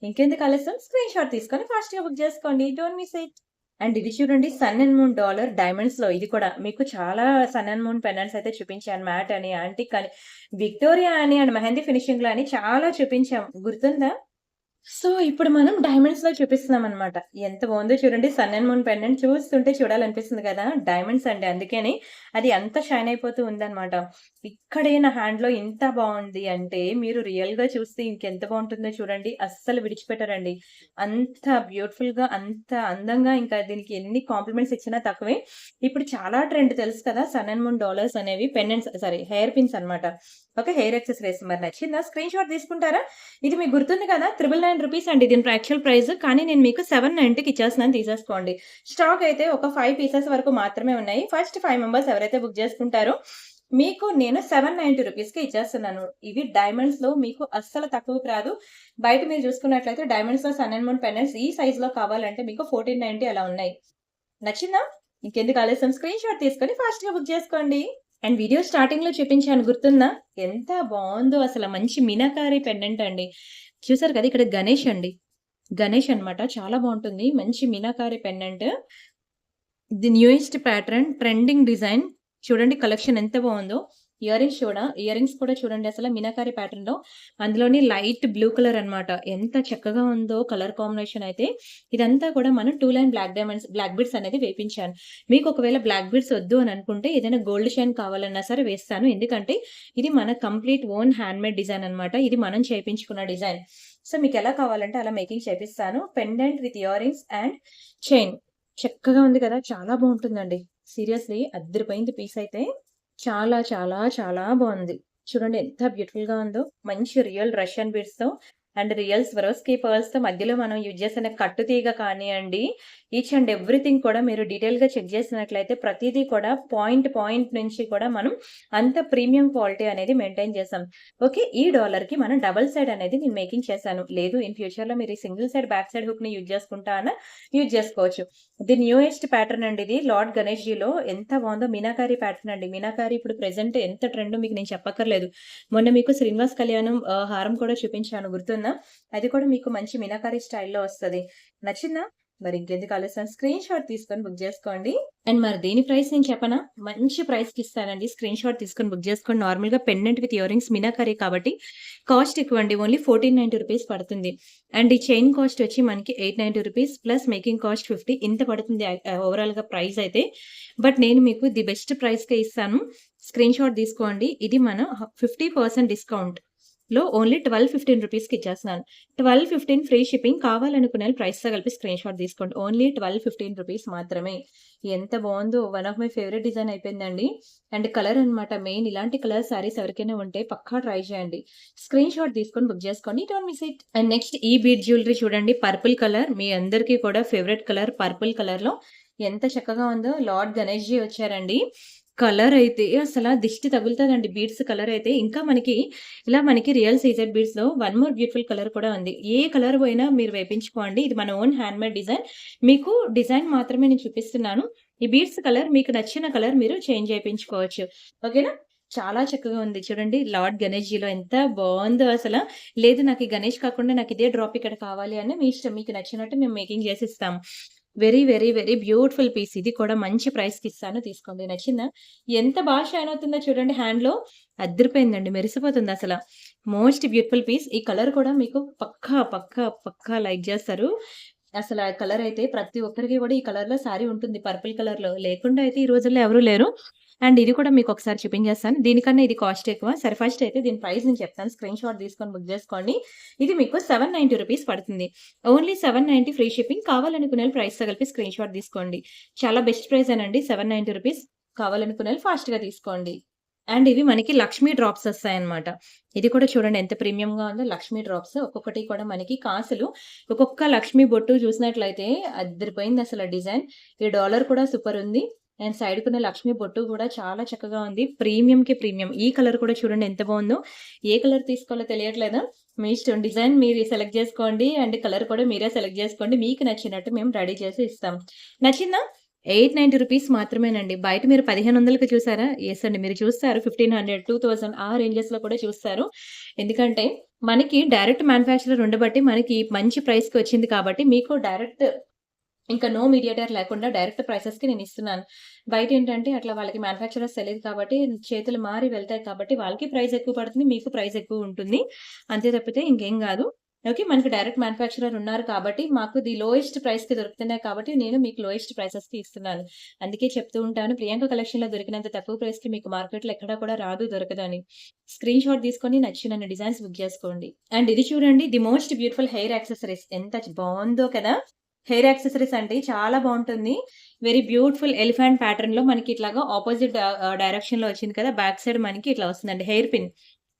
ఇంకెందుకు ఆలస్యం స్క్రీన్ షాట్ తీసుకొని ఫాస్ట్‌గా బుక్ చేసుకోండి. Don't miss it. అండ్ ఇది చూడండి సన్ అండ్ మూన్ డాలర్ డైమండ్స్‌లో ఇది కూడా మీకు చాలా సన్ అండ్ మూన్ పెండెంట్స్ అయితే చూపించాను. మ్యాట్ అని, యాంటిక్ అని, విక్టోరియా అని అండ్ మెహందీ ఫినిషింగ్‌లో అని చాలా చూపించాం. గుర్తుందా? సో, ఇప్పుడు మనం డైమండ్స్‌లో చూపిస్తున్నామనమాట. ఎంత బావుందో చూడండి. సన్ అండ్ మూన్ పెండెంట్ చూస్తుంటే చూడాలనిపిస్తుంది కదా! డైమండ్స్ అండి. అందుకని అది అంత షైన్ అయిపోతూ ఉందనమాట. ఇక్కడే నా హ్యాండ్‌లో ఇంత బావుంది అంటే, మీరు రియల్‌గా చూస్తే ఇంకెంత బావుంటుందో చూడండి. అస్సలు విడిచిపెట్టరండి. అంత బ్యూటిఫుల్‌గా, అంత అందంగా ఇంకా దీనికి ఎన్ని కాంప్లిమెంట్స్ ఇచ్చినా తక్కువే. ఇప్పుడు చాలా ట్రెండ్ తెలుసు కదా! సన్ అండ్ మూన్ డాలర్స్ అనేవి పెండెంట్స్ సారీ హెయిర్ పిన్స్ అనమాట. ఓకే. హెయిర్ యాక్సెసరీస్ మరి నచ్చిందా? స్క్రీన్ షాట్ తీసుకుంటారా? ఇది మీకు గుర్తుంది కదా! రూ. 999 అండి దీని యాక్చువల్ ప్రైస్. కానీ నేను మీకు 790కి ఇచ్చేస్తున్నాను తీసేసుకోండి. స్టాక్ అయితే ఒక 5 పీసెస్ వరకు మాత్రమే ఉన్నాయి. ఫస్ట్ 5 మెంబర్స్ ఎవరైతే బుక్ చేసుకుంటారో మీకు నేను రూ. 790కి ఇచ్చేస్తున్నాను. ఇవి డైమండ్స్‌లో మీకు అస్సలు తక్కువకి రాదు. బయట మీరు చూసుకున్నట్లయితే డైమండ్స్‌లో సన్ అండ్ మూన్ పెండెంట్స్ ఈ సైజ్‌లో కావాలంటే మీకు 1490 అలా ఉన్నాయి. నచ్చిందా? ఇంకెందుకు ఆలస్యం స్క్రీన్ షాట్ తీసుకొని ఫాస్ట్‌గా బుక్ చేసుకోండి. అండ్ వీడియో స్టార్టింగ్‌లో చూపించాను గుర్తుందా? ఎంత బావుందో అసల మంచి మీనాకారి పెండెంట్ అండి. చూసారు కదా! ఇక్కడ గణేష్ అండి. గణేష్ అన్నమాట. చాలా బావుంటుంది. మంచి meenakari pendant. The newest pattern trending design. చూడండి కలెక్షన్ ఎంత బావుందో. ఇయర్ రింగ్స్ కూడా చూడండి అసల మీనాకారి ప్యాటర్న్‌లో. అందులోని లైట్ బ్లూ కలర్ అన్నమాట. ఎంత చక్కగా ఉందో కలర్ కాంబినేషన్ అయితే. ఇదంతా కూడా మనం 2 లైన్ బ్లాక్ బీడ్స్ అనేది వేపించాను. మీకు ఒకవేళ బ్లాక్ బీడ్స్ వద్దు అని అనుకుంటే ఏదైనా గోల్డ్ చైన్ కావాలన్నా సరే వేస్తాను. ఎందుకంటే ఇది మన కంప్లీట్ ఓన్ హ్యాండ్‌మేడ్ డిజైన్ అన్నమాట. ఇది మనం చేపించుకున్న డిజైన్. సో, మీకెలా కావాలంటే అలా మేకింగ్ చేపిస్తాను. Pendant with earrings and chain. చక్కగా ఉంది కదా! చాలా బావుంటుందండి. సీరియస్‌లీ అద్దిరిపోయింది పీస్ అయితే. చాలా, చాలా, చాలా బావుంది. చూడండి ఎంత బ్యూటిఫుల్‌గా ఉందో. మంచి రియల్ రష్యన్ బీడ్స్‌తో అండ్ రియల్ స్వరోస్కీ పర్ల్స్‌తో మధ్యలో మనం యూజ్ చేసిన కట్టు తీగ కానియండి, ఈచ్ అండ్ ఎవ్రీథింగ్ కూడా మీరు డీటెయిల్‌గా చెక్ చేసినట్లయితే ప్రతీదీ కూడా పాయింట్ నుంచి కూడా మనం అంత ప్రీమియం క్వాలిటీ అనేది మెయింటైన్ చేసాం. ఓకే. ఈ డాలర్‌కి మనం డబుల్ సైడ్ అనేది నేను మేకింగ్ చేశాను. లేదు ఇన్ ఫ్యూచర్‌లో మీరు ఈ సింగిల్ సైడ్ బ్యాక్ సైడ్ హుక్‌ని యూజ్ చేసుకుంటా అన్నా యూజ్ చేసుకోవచ్చు. ఇది న్యూయెస్ట్ ప్యాటర్న్ అండి ఇది. లార్డ్ గణేష్‌జీలో ఎంత బావుందో మీనాకారి ప్యాటర్న్ అండి. మీనాకారి ఇప్పుడు ప్రెజెంట్ ఎంత ట్రెండో మీకు నేను చెప్పక్కర్లేదు. మొన్న మీకు శ్రీనివాస్ కళ్యాణం హారం కూడా చూపించాను గుర్తుందా? అది కూడా మీకు మంచి మీనాకారి స్టైల్‌లో వస్తది. నచ్చిందా? మరి ఇంకెందుకు ఆలస్యం స్క్రీన్ షాట్ తీసుకొని బుక్ చేసుకోండి. అండ్ మరి దీని ప్రైస్ నేను చెప్పనా? మంచి ప్రైస్‌కి ఇస్తానండి. స్క్రీన్ షాట్ తీసుకొని బుక్ చేసుకోండి. నార్మల్‌గా pendant with ear rings meenakari కాబట్టి కాస్ట్ ఎక్కువండి. ఓన్లీ ₹1490 పడుతుంది. అండ్ ఈ చైన్ కాస్ట్ వచ్చి మనకి ₹890 ప్లస్ మేకింగ్ కాస్ట్ 50 ఇంత పడుతుంది ఓవరాల్‌గా ప్రైస్ అయితే. బట్ నేను మీకు ది బెస్ట్ ప్రైస్‌కే ఇస్తాను. స్క్రీన్ షాట్ తీసుకోండి. ఇది మన 50% డిస్కౌంట్‌లో ఓన్లీ ₹1215కి ఇచ్చేస్తున్నాను. 1215 ఫ్రీ షిప్పింగ్ కావాలనుకునే ప్రైస్‌తో కలిపి స్క్రీన్ షాట్ తీసుకోండి. ఓన్లీ ₹1215 మాత్రమే. ఎంత బావుందో one of my favourite design అయిపోయిందండి. అండ్ కలర్ అన్నమాట మెయిన్ ఇలాంటి కలర్ శారీస్ ఎవరికైనా ఉంటే పక్కా ట్రై చేయండి. స్క్రీన్ షాట్ తీసుకొని బుక్ చేసుకోండి. Don't miss it. And next ఈ బీడ్ జ్యువెలరీ చూడండి. పర్పుల్ కలర్ మీ అందరికీ కూడా ఫేవరెట్ కలర్ పర్పుల్ కలర్‌లో ఎంత చక్కగా ఉందో లార్డ్ గణేష్‌జీ వచ్చారండి. కలర్ అయితే అసల దిష్టి తగులుతదండి. బీడ్స్ కలర్ అయితే ఇంకా మనకి రియల్ సీజెడ్ బీడ్స్‌లో వన్ మోర్ బ్యూటిఫుల్ కలర్ కూడా ఉంది. ఏ కలర్ పోయినా మీరు వేపించుకోండి. ఇది మన ఓన్ హ్యాండ్‌మేడ్ డిజైన్. మీకు డిజైన్ మాత్రమే నేను చూపిస్తున్నాను. ఈ బీడ్స్ కలర్ మీకు నచ్చిన కలర్ మీరు చేంజ్ చేపించుకోవచ్చు. ఓకేనా? చాలా చక్కగా ఉంది. చూడండి లార్డ్ గణేష్‌జీలో ఎంత బావుందో అసల. లేదు నాకు ఈ గణేష్ కాకుండా నాకు ఇదే డ్రాప్ ఇక్కడ కావాలి అని మీ ఇష్టం. మీకు నచ్చినట్టు మేము మేకింగ్ చేసిస్తాం. Very beautiful piece. ఇది కూడా మంచి ప్రైస్‌కి ఇస్తాను తీసుకోండి. నచ్చిందా? ఎంత షైన్ అవుతుందో చూడండి హ్యాండ్‌లో. అద్దిరిపోయిందండి. మెరిసిపోతుందసల. Most beautiful piece. ఈ కలర్ కూడా మీకు పక్కా లైక్ జేస్తారు. అసల కలర్ అయితే ప్రతి ఒక్కరికి కూడా ఈ కలర్‌లో శారీ ఉంటుంది. పర్పుల్ కలర్‌లో. లేకుండా అయితే ఈ రోజుల్లో ఎవరు లేరు. అండ్ ఇది కూడా మీకొకసారి చూపించేస్తాను. దీనికన్నా ఇది కాస్ట్ ఎక్కువ. సరే ఫస్ట్ అయితే దీని ప్రైస్ నేను చెప్తాను. స్క్రీన్ షాట్ తీసుకొని బుక్ జేసుకోండి. ఇది మీకు ₹790 పడుతుంది. Only 790 free shipping. కావాలనుకునేళ్ళు ప్రైస్‌తో కలిపి స్క్రీన్ షాట్ తీసుకోండి. చాలా బెస్ట్ ప్రైసేనండి. ₹790 కావాలనుకునేళ్ళు ఫాస్ట్‌గా తీసుకోండి. అండ్ ఇవి మనకి లక్ష్మీ డ్రాప్స్ ఒస్తాయన్నమాట. ఇది కూడా చూడండి ఎంత ప్రీమియంగా ఉందో లక్ష్మీ డ్రాప్స్. ఒక్కొక్కటి కూడా మనకి కాసులు. ఒక్కొక్క లక్ష్మీ బొట్టు చూసినట్లయితే అద్దిరిపోయిందసల డిజైన్. ఈ డాలర్ కూడా సూపర్ ఉంది. అండ్ సైడ్‌కున్న లక్ష్మీ బొట్టు కూడా చాలా చక్కగా ఉంది. ప్రీమియంకి ప్రీమియం. ఈ కలర్ కూడా చూడండి ఎంత బావుందో. ఏ కలర్ తీసుకోవాలో తెలియట్లేదా? మీ ఇష్టం. డిజైన్ మీరు సెలెక్ట్ జేసుకోండి. అండ్ కలర్ కూడా మీరే సెలెక్ట్ జేసుకోండి. మీకు నచ్చినట్టు మేము రెడీ చేసి ఇస్తాం. నచ్చిందా? ₹890 మాత్రమేనండి. బయట మీరు 1500కి చూసారా? యెస్ అండి. మీరు చూస్తారు 1500, 2000 ఆ రేంజెస్‌లో కూడా చూస్తారు. ఎందుకంటే మనకి డైరెక్ట్ మ్యానుఫ్యాక్చరర్ ఉండబట్టి మనకి మంచి ప్రైస్‌కి వచ్చింది కాబట్టి మీకు డైరెక్ట్ ఇంకా నో మీడియేటర్ లేకుండా డైరెక్ట్ ప్రైసెస్‌కి నేనిస్తున్నాను. బయటేంటంటే అట్లా వాళ్ళకి మ్యానుఫ్యాక్చరర్స్ తెలీదు కాబట్టి చేతులు మారి వెళ్తాయి కాబట్టి వాళ్ళకి ప్రైస్ ఎక్కువ పడుతుంది. మీకు ప్రైస్ ఎక్కువ ఉంటుంది. అంతే తప్పితే ఇంకేం గాదు. ఓకే. మనకి డైరెక్ట్ మ్యానుఫ్యాక్చరర్ ఉన్నారు కాబట్టి మాకు ది లోయెస్ట్ ప్రైస్‌కి దొరుకుతున్నాయి కాబట్టి నేను మీకు లోయెస్ట్ ప్రైసెస్‌కి ఇస్తున్నాను. అందుకే చెప్తూ ఉంటాను ప్రియాంక కలెక్షన్‌లో దొరికినంత తక్కువ ప్రైస్‌కి మీకు మార్కెట్‌లో ఎక్కడా కూడా రాదు, దొరకదు అని. స్క్రీన్ షాట్ తీసుకొని నచ్చినన్ని డిజైన్స్ బుక్ జేసుకోండి. అండ్ ఇది చూడండి the most beautiful hair accessories ఎంత బావుందో కదా! హెయిర్ యాక్సెసరీస్ అండి. చాలా బావుంటుంది. వెరీ బ్యూటిఫుల్ ఎలిఫెంట్ ప్యాటర్న్‌లో మనకి ఇట్లాగా అపోజిట్ డైరెక్షన్‌లో వచ్చింది కదా! బ్యాక్ సైడ్ మనకి ఇట్లా వస్తుందండి. Hair pin.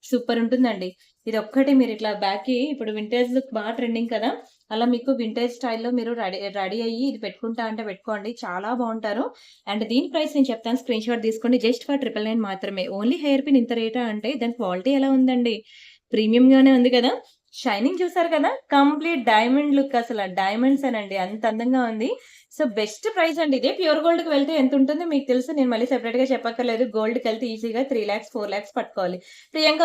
సూపర్ ఉంటుందండి. ఇదొక్కటి మీరు ఇట్లా బ్యాక్‌కి ఇప్పుడు వింటేజ్ లుక్ ట్రెండింగ్ కదా! అలా మీకు వింటేజ్ స్టైల్‌లో మీరు రెడీ అయ్యి ఇది పెట్టుకుంటా అంటే పెట్టుకోండి. చాలా బావుంటారు. అండ్ దీని ప్రైస్ నేను చెప్తాను. స్క్రీన్ షాట్ తీసుకోండి. జస్ట్ ఫర్ 999 మాత్రమే. ఓన్లీ హెయిర్ పిన్ ఇంత రేటా అంటే దాని క్వాలిటీ ఎలా ఉందండి? ప్రీమియంగానే ఉంది కదా! షైనింగ్ చూసారు కదా! కంప్లీట్ డైమండ్ లుక్ అసల డైమండ్సేనండి. అంత అందంగా ఉంది. సో, బెస్ట్ ప్రైస్ అండి ఇది. ప్యూర్ గోల్డ్‌కి వెళ్తే ఎంతుంటుందో మీకు తెలుసు. నేను మళ్ళీ సెపరేట్‌గా చెప్పక్కర్లేదు. గోల్డ్‌కెళ్తే ఈజీగా 3,00,000, 4,00,000 పట్టుకోవాలి. ప్రియాంక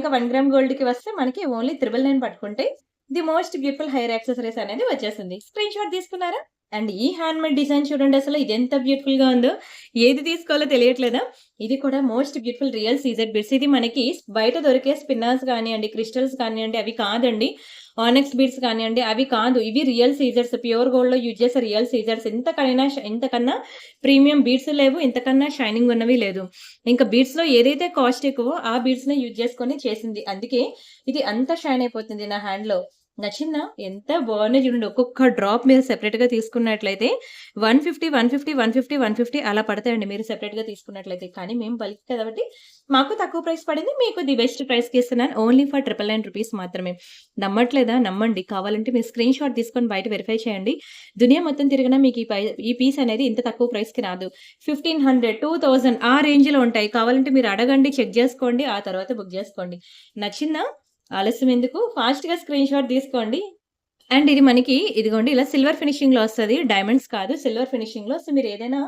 1 గ్రామ్ గోల్డ్‌కి వస్తే మనకి ఓన్లీ 999 పట్టుకుంటే the most beautiful hair accessories అనేది వచ్చేసింది. స్క్రీన్ షాట్ తీసుకున్నారా? అండ్ ఈ హ్యాండ్‌మేడ్ డిజైన్ చూడండి అసలు ఇదెంత బ్యూటిఫుల్‌గా ఉందో. ఏది తీసుకోవాలో తెలియట్లేదా? ఇది కూడా most beautiful real CZ beads. ఇది మనకి బయట దొరికే స్పిన్నర్స్ కానియండి, క్రిస్టల్స్ కానియండి అవి కాదండి. ఆనెక్స్ బీడ్స్ కానియండి అవి కాదు. ఇవి రియల్ సీజర్స్. ప్యూర్ గోల్డ్‌లో యూజ్ చేసే రియల్ సీజర్స్. ఇంతకన్నా ప్రీమియం బీడ్స్ లేవు. ఇంతకన్నా షైనింగ్ ఉన్నవి లేదు. ఇంకా బీడ్స్‌లో ఏదైతే కాస్ట్ ఎక్కువో ఆ బీడ్స్‌నే యూజ్ చేసుకొని చేసింది. అందుకే ఇది అంత షైన్ అయిపోతుంది నా హ్యాండ్‌లో. నచ్చిందా? ఎంత బాగున్నాయి చూడండి. ఒక్కొక్క డ్రాప్ మీరు సెపరేట్‌గా తీసుకున్నట్లయితే 150, 150, 150, 150 అలా పడతాయండి మీరు సెపరేట్‌గా తీసుకున్నట్లయితే. కానీ మేము బల్క్ కాబట్టి మాకు తక్కువ ప్రైస్ పడింది. మీకు ది బెస్ట్ ప్రైస్‌కి ఇస్తున్నాను. ఓన్లీ ఫర్ ₹999 మాత్రమే. నమ్మట్లేదా? నమ్మండి. కావాలంటే మీరు స్క్రీన్ షాట్ తీసుకొని బయట వెరిఫై చేయండి. దునియా మొత్తం తిరిగినా మీకు ఈ పీస్ అనేది ఇంత తక్కువ ప్రైస్‌కి రాదు. 1500, 2000 ఆ రేంజ్‌లో ఉంటాయి. కావాలంటే మీరు అడగండి, చెక్ చేసుకోండి. ఆ తర్వాత బుక్ చేసుకోండి. నచ్చిందా? ఆలస్యం ఎందుకు? ఫాస్ట్‌గా స్క్రీన్ షాట్ తీసుకోండి. అండ్ ఇది మనకి ఇదిగోండి ఇలా సిల్వర్ ఫినిషింగ్‌లో వస్తది. డైమండ్స్ కాదు సిల్వర్ ఫినిషింగ్‌లో. సో, మీరేదైనా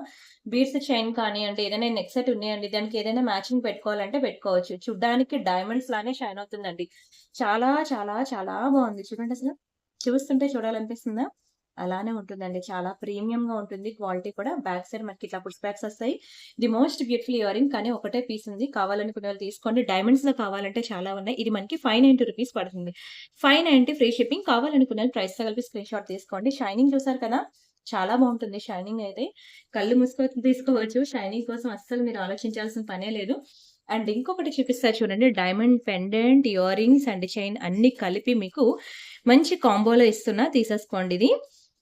బీడ్స్ చైన్ కానియండి, ఏదైనా నెక్ సెట్ ఉన్నాయండి, దానికి ఏదైనా మ్యాచింగ్ పెట్టుకోవాలంటే పెట్టుకోవచ్చు. చూడ్డానికి డైమండ్స్ లానే షైన్ అవుతుందండి. చాలా చాలా చాలా బావుంది. చూడండసల. చూస్తుంటే చూడాలనిపిస్తుందా? అలానే ఉంటుందండి. చాలా ప్రీమియంగా ఉంటుంది. క్వాలిటీ కూడా బ్యాక్ సైడ్ మనకి ఇట్లా పుష్ బ్యాక్స్ వస్తాయి. The most beautiful ear ring కానీ ఒకటే పీస్ ఉంది. కావాలనుకునే వాళ్ళు తీసుకోండి. డైమండ్స్‌లో కావాలంటే చాలా ఉన్నాయి. ఇది మనకి ₹590 పడుతుంది. 590 ఫ్రీ షిప్పింగ్. కావాలనుకునే వాళ్ళు ప్రైస్‌తో కలిపి స్క్రీన్ షాట్ తీసుకోండి. షైనింగ్ చూసారు కదా! చాలా బావుంటుంది షైనింగ్ అయితే. కళ్ళు మూసుకొని తీసుకోవచ్చు. షైనింగ్ కోసం అస్సలు మీరు ఆలోచించాల్సిన పనే లేదు. అండ్ ఇంకొకటి చూపిస్తా చూడండి. Diamond pendant, earrings and chain అన్నీ కలిపి మీకు మంచి కాంబోలో ఇస్తున్నా తీసేసుకోండి ఇది.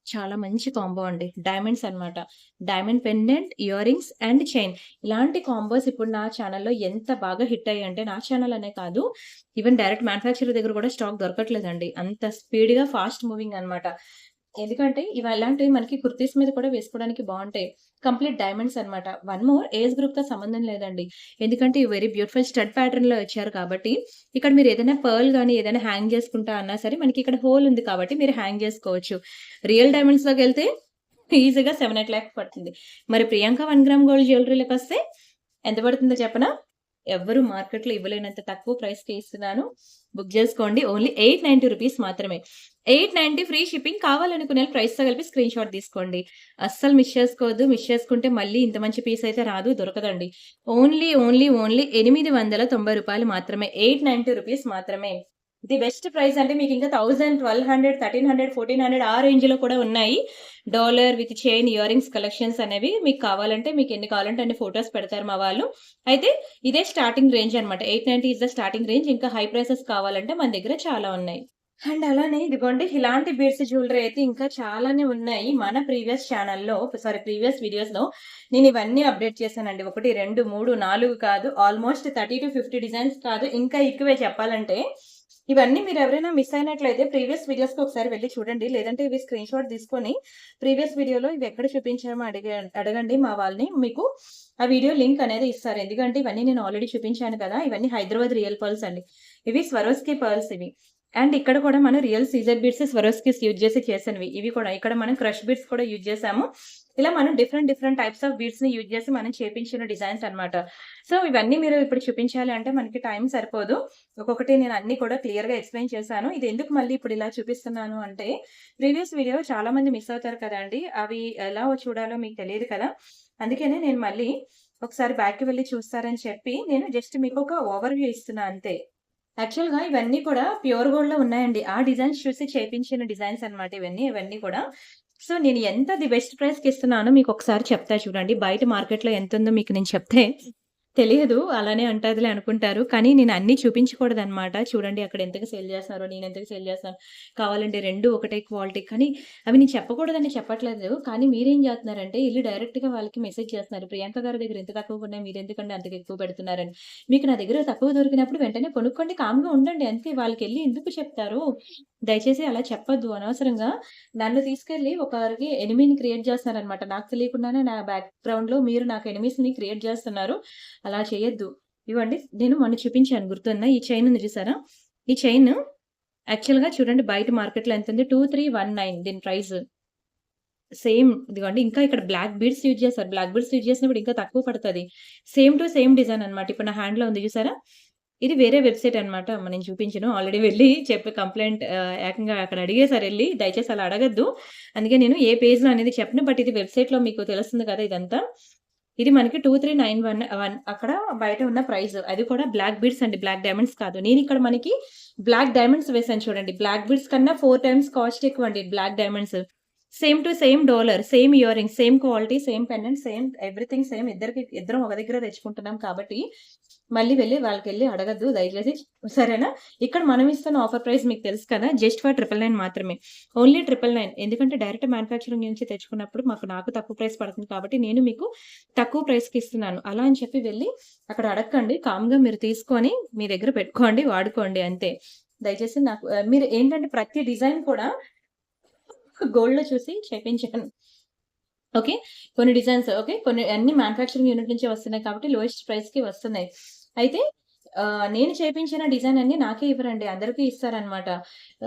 చాలా మంచి కాంబో అండి. డైమండ్స్ అన్నమాట. Diamond pendant, earrings and chain. ఇలాంటి కాంబోస్ ఇప్పుడు నా ఛానెల్‌లో ఎంత బాగా హిట్ అయ్యాయంటే నా ఛానెల్ అనే కాదు. ఈవెన్ డైరెక్ట్ మ్యానుఫ్యాక్చరర్ దగ్గర కూడా స్టాక్ దొరకట్లేదండి. అంత స్పీడ్‌గా ఫాస్ట్ మూవింగ్ అన్నమాట. ఎందుకంటే ఇలాంటివి మనకి కుర్తీస్ మీద కూడా వేసుకోవడానికి బావుంటాయి. కంప్లీట్ డైమండ్స్ అన్నమాట. వన్ మోర్ ఏజ్ గ్రూప్‌తో సంబంధం లేదండి. ఎందుకంటే ఇవి వెరీ బ్యూటిఫుల్ స్టడ్ ప్యాటర్న్‌లో ఇచ్చారు కాబట్టి, ఇక్కడ మీరు ఏదైనా పర్ల్ గాని ఏదైనా హ్యాంగ్ చేసుకుంటా అన్నా సరే మనకి ఇక్కడ హోల్ ఉంది కాబట్టి మీరు హ్యాంగ్ చేసుకోవచ్చు. రియల్ డైమండ్స్‌లోకెళ్తే ఈజీగా 7, 8 లాక్స్ పడుతుంది. మరి ప్రియాంక 1 గ్రామ్ గోల్డ్ జ్యువెల్లరీలకొస్తే ఎంత పడుతుందో చెప్పనా? ఎవ్వరు మార్కెట్‌లో ఇవ్వలేనంత తక్కువ ప్రైస్‌కే ఇస్తున్నాను. బుక్ జేసుకోండి. ఓన్లీ ₹890 మాత్రమే. 890 ఫ్రీ షిప్పింగ్. కావాలనుకునే ప్రైస్‌తో కలిపి స్క్రీన్ షాట్ తీసుకోండి. అస్సలు మిస్ చేసుకోవద్దు. మిస్ చేసుకుంటే మళ్ళీ ఇంత మంచి పీస్ అయితే రాదు. దొరకదండి. ఓన్లీ ₹890 మాత్రమే. ₹890 మాత్రమే. ది బెస్ట్ ప్రైస్ అంటే మీకింకా 1000, 1200, 1300, 1400 ఆ రేంజ్‌లో కూడా ఉన్నాయి. Dollar with chain ear rings collections అనేవి మీకు కావాలంటే మీకెన్ని కావాలంటే అన్ని ఫోటోస్ పెడతారు మా వాళ్ళు. అయితే ఇదే స్టార్టింగ్ రేంజ్ అన్నమాట. 890 ఈస్ ద స్టార్టింగ్ రేంజ్. ఇంకా హై ప్రైసెస్ కావాలంటే మన దగ్గర చాలా ఉన్నాయి. అండ్ అలానే ఇదిగోండి ఇలాంటి బీడ్స్ జ్యువెల్లరీ అయితే ఇంకా చాలానే ఉన్నాయి. మన ప్రీవియస్ ఛానెల్‌లో ప్రీవియస్ వీడియోస్‌లో నేను ఇవన్నీ అప్డేట్ చేశానండి. 1, 2, 3, 4 కాదు ఆల్‌మోస్ట్ 30-50 డిజైన్స్ కాదు ఇంకా ఎక్కువే చెప్పాలంటే. ఇవన్నీ మీరెవరైనా మిస్ అయినట్లయితే ప్రీవియస్ వీడియోస్‌కి ఒకసారి వెళ్లి చూడండి. లేదంటే ఇవి స్క్రీన్ షాట్ తీసుకొని ప్రీవియస్ వీడియోలో ఇవి ఎక్కడ చూపించామో అడగండి మా వాళ్ళని. మీకు ఆ వీడియో లింక్ అనేది ఇస్తారు. ఎందుకంటే ఇవన్నీ నేను ఆల్రెడీ చూపించాను కదా! ఇవన్నీ హైదరాబాద్ రియల్ పర్ల్స్ అండి. ఇవి స్వరోస్‌కి పర్ల్స్ ఇవి. అండ్ ఇక్కడ కూడా మనం real Caesar beads Swarovskis use చేసి చేసినవి. ఇవి కూడా ఇక్కడ మనం క్రష్ బీడ్స్ కూడా యూజ్ చేసాము. ఇలా మనం డిఫరెంట్ టైప్స్ ఆఫ్ బీడ్స్‌ని యూజ్ చేసి మనం చేపించిన డిజైన్స్ అన్నమాట. సో, ఇవన్నీ మీరు ఇప్పుడు చూపించాలి అంటే మనకి టైం సరిపోదు. ఒక్కొక్కటి నేను అన్నీ కూడా క్లియర్‌గా ఎక్స్‌ప్లెయిన్ చేశాను. ఇది ఎందుకు మళ్ళీ ఇప్పుడు ఇలా చూపిస్తున్నాను అంటే, ప్రీవియస్ వీడియో చాలా మంది మిస్ అవుతారు కదండీ! అవి ఎలా చూడాలో మీకు తెలియదు కదా! అందుకనే నేను మళ్ళీ ఒకసారి బ్యాక్‌కి వెళ్లి చూస్తారని చెప్పి నేను జస్ట్ మీకు ఒక ఓవర్‌వ్యూ ఇస్తున్నా అంతే. యాక్చువల్‌గా ఇవన్నీ కూడా ప్యూర్ గోల్డ్‌లో ఉన్నాయండి. ఆ డిజైన్స్ చూసి చేపించిన డిజైన్స్ అన్నమాట ఇవన్నీ కూడా. సో, నేను ఎంత ది బెస్ట్ ప్రైస్‌కి ఇస్తున్నానో మీకొకసారి చెప్తా చూడండి. బయట మార్కెట్‌లో ఎంతుందో మీకు నేను చెప్తే తెలియదు. అలానే అంటాదిలే అనుకుంటారు. కానీ నేను అన్నీ చూపించకూడదనమాట. చూడండి అక్కడ ఎంతకి సేల్ చేస్తున్నారో, నేనెంతకి సేల్ చేస్తున్నాను. కావాలంటే 2 ఒకటే క్వాలిటీ. కానీ అవి నేను చెప్పకూడదని చెప్పట్లేదు. కానీ మీరేం చేస్తున్నారంటే ఎళ్లి డైరెక్ట్‌గా వాళ్ళకి మెసేజ్ చేస్తున్నారు. ప్రియాంక గారి దగ్గర ఇంత తక్కువగున్నాయి. మీరెందుకండి అంతకు ఎక్కువ పెడుతున్నారని. మీకు నా దగ్గర తక్కువ దొరికినప్పుడు వెంటనే కొనుక్కోండి. కామ్‌గా ఉండండి. అంతే వాళ్ళకెళ్లి ఎందుకు చెప్తారు? దయచేసి అలా చెప్పొద్దు. అనవసరంగా నన్ను తీసుకెళ్ళి ఒకరికి ఎనిమీని క్రియేట్ చేస్తున్నారనమాట. నాకు తెలియకుండానే నా బ్యాక్‌గ్రౌండ్‌లో మీరు నాకు ఎనిమీస్‌ని క్రియేట్ చేస్తున్నారు. అలా చేయొద్దు. ఇవ్వండి నేను మొన్న చూపించాను గుర్తుందా? ఈ చైన్ ఉంది చూసారా? ఈ చైన్ యాక్చువల్‌గా చూడండి బయట మార్కెట్‌లో ఎంతుంది? 2319 దీని ప్రైస్. సేమ్ ఇదిగోండి ఇంకా ఇక్కడ బ్లాక్ బీడ్స్ యూజ్ చేశారు. బ్లాక్ బీడ్స్ యూజ్ చేసినప్పుడు ఇంకా తక్కువ పడతది. సేమ్ టు సేమ్ డిజైన్ అన్నమాట. ఇప్పుడు నా హ్యాండ్‌లో ఉంది చూసారా? ఇది వేరే వెబ్‌సైట్ అన్నమాట. నేను చూపించను. ఆల్రెడీ వెళ్లి చెప్పి కంప్లెయింట్ ఏకంగా అక్కడ అడిగేసారెళ్లి. దయచేసి అలా అడగొద్దు. అందుకే నేను ఏ పేజ్‌లో అనేది చెప్పను. బట్ ఇది వెబ్‌సైట్‌లో మీకు తెలుస్తుంది కదా! ఇదంతా. ఇది మనకి 2391 అక్కడ బయట ఉన్న ప్రైస్. అది కూడా బ్లాక్ బీడ్స్ అండి. బ్లాక్ డైమండ్స్ కాదు. నేనిక్కడ మనకి బ్లాక్ డైమండ్స్ వేసాను చూడండి. బ్లాక్ బీడ్స్ కన్నా 4 టైమ్స్ కాస్ట్ ఎక్కువండి black diamonds. Same to same dollar, same earrings, same quality, same pendant, same everything same. ఇద్దరం ఒక దగ్గర తెచ్చుకుంటున్నాం కాబట్టి మళ్ళీ వెళ్లి వాళ్ళకెళ్లి అడగొద్దు దయచేసి. సరేనా? ఇక్కడ మనం ఇస్తున్న ఆఫర్ ప్రైస్ మీకు తెలుసు కదా! జస్ట్ ఫర్ 999 మాత్రమే. ఓన్లీ 999 ఎందుకంటే డైరెక్ట్ మ్యానుఫ్యాక్చరింగ్ నుంచి తెచ్చుకున్నప్పుడు నాకు తక్కువ ప్రైస్ పడుతుంది కాబట్టి నేను మీకు తక్కువ ప్రైస్‌కి ఇస్తున్నాను. అలా అని చెప్పి వెళ్లి అక్కడ అడగకండి. కామ్‌గా మీరు తీసుకొని మీ దగ్గర పెట్టుకోండి, వాడుకోండి అంతే. దయచేసి నాకు మీరు ఏంటంటే ప్రతి డిజైన్ కూడా గోల్డ్‌లో చూసి చేపించాను. ఓకే. కొన్ని డిజైన్స్ ఓకే. కొన్ని అన్ని మ్యానుఫ్యాక్చరింగ్ యూనిట్ నుంచే వస్తున్నాయి కాబట్టి లోయెస్ట్ ప్రైస్‌కి వస్తున్నాయి. అయితే నేను చేపించిన డిజైన్ అన్నీ నాకే ఇవ్వరండి. అందరికీ ఇస్తారనమాట.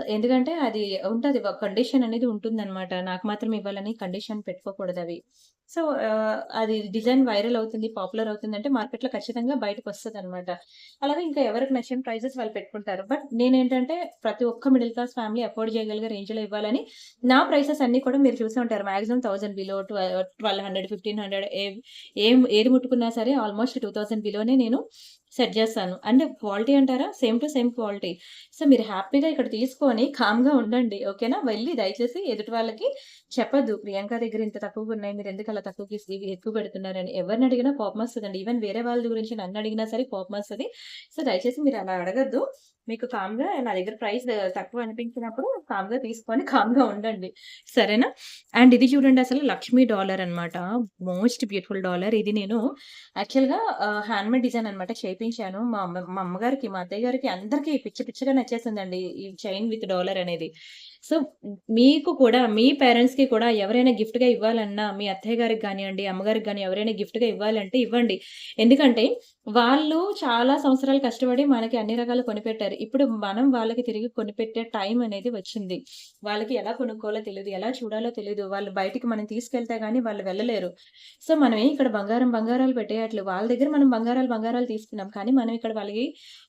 ఎందుకంటే అది ఉంటది. ఒక కండిషన్ అనేది ఉంటుందనమాట. నాకు మాత్రం ఇవ్వాలని కండిషన్ పెట్టుకోకూడదవి. సో, అది డిజైన్ వైరల్ అవుతుంది, పాపులర్ అవుతుందంటే మార్కెట్‌లో ఖచ్చితంగా బయటకొస్తదనమాట. అలాగే ఇంకా ఎవరికి నచ్చిన ప్రైజెస్ వాళ్ళు పెట్టుకుంటారు. బట్ నేనేంటంటే ప్రతి ఒక్క మిడిల్ క్లాస్ ఫ్యామిలీ అఫోర్డ్ చేయగలిగే రేంజ్‌లో ఇవ్వాలని నా ప్రైసెస్ అన్నీ కూడా మీరు చూసే ఉంటారు. మాక్సిమం 1000 బిలో 1200, 1500 ఏది ముట్టుకున్నా సరే ఆల్‌మోస్ట్ 2000 బిలోనే నేను సెట్ జేస్తాను. అంటే క్వాలిటీ అంటారా? Same to same quality. So, మీరు హ్యాపీగా ఇక్కడ తీసుకొని కామ్‌గా ఉండండి. ఓకేనా? వెళ్లి దయచేసి ఎదుటి వాళ్ళకి చెప్పొద్దు. ప్రియాంక దగ్గర ఇంత తక్కువగున్నాయి. మీరెందుకు అలా తక్కువకి ఇవి ఎక్కువ పెడుతున్నారని. ఎవరిని అడిగినా కోపమొస్తదండి. ఈవెన్ వేరే వాళ్ళ గురించి నన్నడిగినా సరే కోపమొస్తది. సో, దయచేసి మీరు అలా అడగొద్దు. మీకు కామ్‌గా నా దగ్గర ప్రైస్ తక్కువ అనిపించినప్పుడు కామ్‌గా తీసుకొని కామ్‌గా ఉండండి. సరేనా? అండ్ ఇది చూడండి అసలు లక్ష్మీ డాలర్ అన్నమాట. Most beautiful dollar. ఇది నేను యాక్చువల్‌గా హ్యాండ్‌మేడ్ డిజైన్ అన్నమాట చేపించాను. మా అమ్మగారికి, మా అత్తయ్య గారికి అందరికి పిచ్చగా నచ్చేసిందండి. ఈ చైన్ విత్ డాలర్ అనేది. సో, మీకు కూడా మీ పేరెంట్స్‌కి కూడా ఎవరైనా గిఫ్ట్‌గా ఇవ్వాలన్నా మీ అత్తయ్య గారికి గానియండి, అమ్మగారికి గాని ఎవరైనా గిఫ్ట్‌గా ఇవ్వాలంటే ఇవ్వండి. ఎందుకంటే వాళ్ళు చాలా సంవత్సరాలు కష్టపడి మనకి అన్ని రకాలు కొనిపెట్టారు. ఇప్పుడు మనం వాళ్ళకి తిరిగి కొనిపెట్టే టైం అనేది వచ్చింది. వాళ్ళకి ఎలా కొనుక్కోవాలో తెలీదు. ఎలా చూడాలో తెలీదు. వాళ్ళు బయటికి మనం తీసుకెళ్తే గాని వాళ్ళు వెళ్ళలేరు. సో, మనమేం ఇక్కడ బంగారాలు పెట్టేయట్లేదు. వాళ్ళ దగ్గర మనం బంగారాలు తీసుకున్నాం. కానీ మనం ఇక్కడ వాళ్ళకి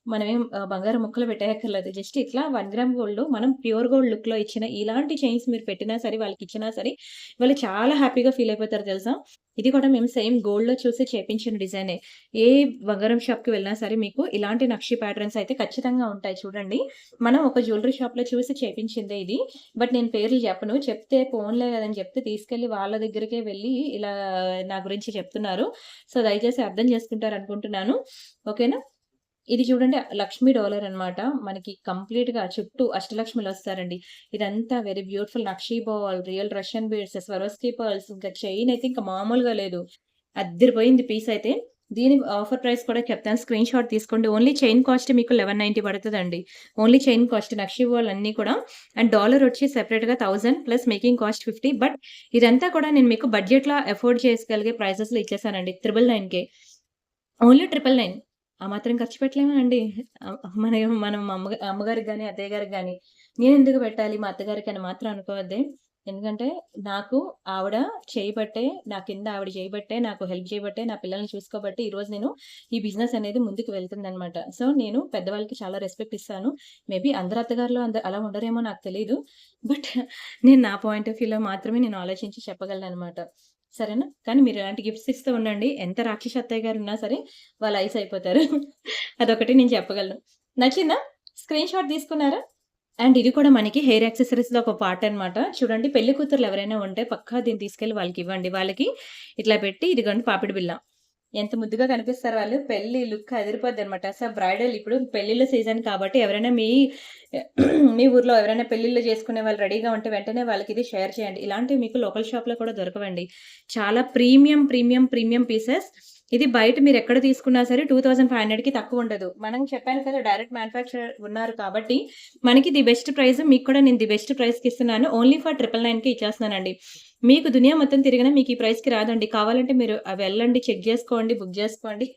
మనమేం బంగారం ముక్కలు పెట్టేయక్కర్లేదు. జస్ట్ ఇట్లా 1 గ్రామ్ గోల్డ్‌లో మనం ప్యూర్ గోల్డ్ లుక్‌లో ఇచ్చిన ఇలాంటి చైన్స్ మీరు పెట్టినా సరే, వాళ్ళకిచ్చినా సరే, వాళ్ళు చాలా హ్యాపీగా ఫీల్ అయిపోతారు తెలుసా? ఇది కూడా మేము సేమ్ గోల్డ్‌లో చూసి చేపించిన డిజైనే. ఏ బంగారం షాప్‌కి వెళ్ళినా సరే మీకు ఇలాంటి నక్షి ప్యాటర్న్స్ అయితే ఖచ్చితంగా ఉంటాయి చూడండి. మనం ఒక జ్యువెల్లరీ షాప్‌లో చూసి చేపించిందే ఇది. బట్ నేను పేర్లు చెప్పను. చెప్తే పోన్లే గదని చెప్తే తీసుకెళ్ళి వాళ్ళ దగ్గరికే వెళ్ళి ఇలా నా గురించి చెప్తున్నారు. సో, దయచేసి అర్థం చేసుకుంటారనుకుంటున్నాను. ఓకేనా? ఇది చూడండి లక్ష్మీ డాలర్ అన్నమాట. మనకి కంప్లీట్‌గా చుట్టూ అష్టలక్ష్ములొస్తారండి. ఇదంతా వెరీ బ్యూటిఫుల్ నక్షి ball, real Russian beads, Swarovski pearls ఇంకా చైన్ అయితే ఇంకా మామూలుగా లేదు. అద్దిరిపోయింది పీస్ అయితే. దీని ఆఫర్ ప్రైస్ కూడా చెప్తాను. స్క్రీన్ షాట్ తీసుకోండి. ఓన్లీ చైన్ కాస్ట్ మీకు 1190 పడతదండి. ఓన్లీ చైన్ కాస్ట్ నక్షి బాల్ అన్నీ కూడా. అండ్ డాలర్ వచ్చి సెపరేట్‌గా 1000 ప్లస్ మేకింగ్ కాస్ట్ 50. బట్ ఇదంతా కూడా నేను మీకు బడ్జెట్‌లో అఫోర్డ్ చేసుకోగలిగే ప్రైసెస్‌లో ఇచ్చేసానండి. 999కే. ఓన్లీ 999 ఆ మాత్రం ఖర్చు పెట్టలేమా అండి? మనం అమ్మగారికి గాని, అత్తయ్య గారికి గాని, నేనెందుకు పెట్టాలి మా అత్తగారికి అని మాత్రం అనుకోవద్దే. ఎందుకంటే నాకు ఆవిడ చేయబట్టే, నా కింద ఆవిడ చేయబట్టే, నాకు హెల్ప్ చేయబట్టే, నా పిల్లల్ని చూసుకోబట్టే ఈరోజు నేను ఈ బిజినెస్ అనేది ముందుకు వెళ్తుందనమాట. సో, నేను పెద్దవాళ్ళకి చాలా రెస్పెక్ట్ ఇస్తాను. మేబీ అందరు అత్తగారులు అలా ఉండరేమో నాకు తెలీదు. బట్ నేను నా పాయింట్ ఆఫ్ వ్యూలో మాత్రమే నేను ఆలోచించి చెప్పగలననమాట. సరేనా? కానీ మీరు ఇలాంటి గిఫ్ట్స్ ఇస్తూ ఉండండి. ఎంత రాక్షసి అత్తయ్య గారున్నా సరే వాళ్ళు ఐస్ అయిపోతారు. అదొకటి నేను చెప్పగలను. నచ్చిందా? స్క్రీన్ షాట్ తీసుకున్నారా? అండ్ ఇది కూడా మనకి హెయిర్ యాక్సెసరీస్‌లో ఒక పార్ట్ అన్నమాట. చూడండి పెళ్లి కూతుర్లు ఎవరైనా ఉంటే పక్కా దీన్ని తీసుకెళ్ళి వాళ్ళకివ్వండి. వాళ్ళకి ఇట్లా పెట్టి ఇదిగోండి పాపిడి బిళ్ళ. ఎంత ముద్దుగా కనిపిస్తారు వాళ్ళు. పెళ్లి లుక్ అదిరిపోద్దనమాట. సో, బ్రైడల్ ఇప్పుడు పెళ్ళిళ్ళ సీజన్ కాబట్టి ఎవరైనా మీ ఊర్లో ఎవరైనా పెళ్ళిళ్ళు చేసుకునే వాళ్ళు రెడీగా ఉంటే వెంటనే వాళ్ళకిది షేర్ చేయండి. ఇలాంటివి మీకు లోకల్ షాప్‌లో కూడా దొరకవండి. చాలా ప్రీమియం పీసెస్. ఇది బయట మీరెక్కడ తీసుకున్నా సరే 2500కి తక్కువుండదు. మనం చెప్పాను కదా! డైరెక్ట్ మ్యానుఫ్యాక్చరర్ ఉన్నారు కాబట్టి మనకి ది బెస్ట్ ప్రైస్ మీకు కూడా నేను ది బెస్ట్ ప్రైస్‌కిస్తున్నాను. ఓన్లీ ఫర్ 999కే ఇచ్చేస్తున్నానండి. మీకు దునియా మొత్తం తిరిగినా మీకు ఈ ప్రైస్‌కి రాదండి. కావాలంటే మీరు వెళ్ళండి, చెక్ జేసుకోండి, బుక్ జేసుకోండి.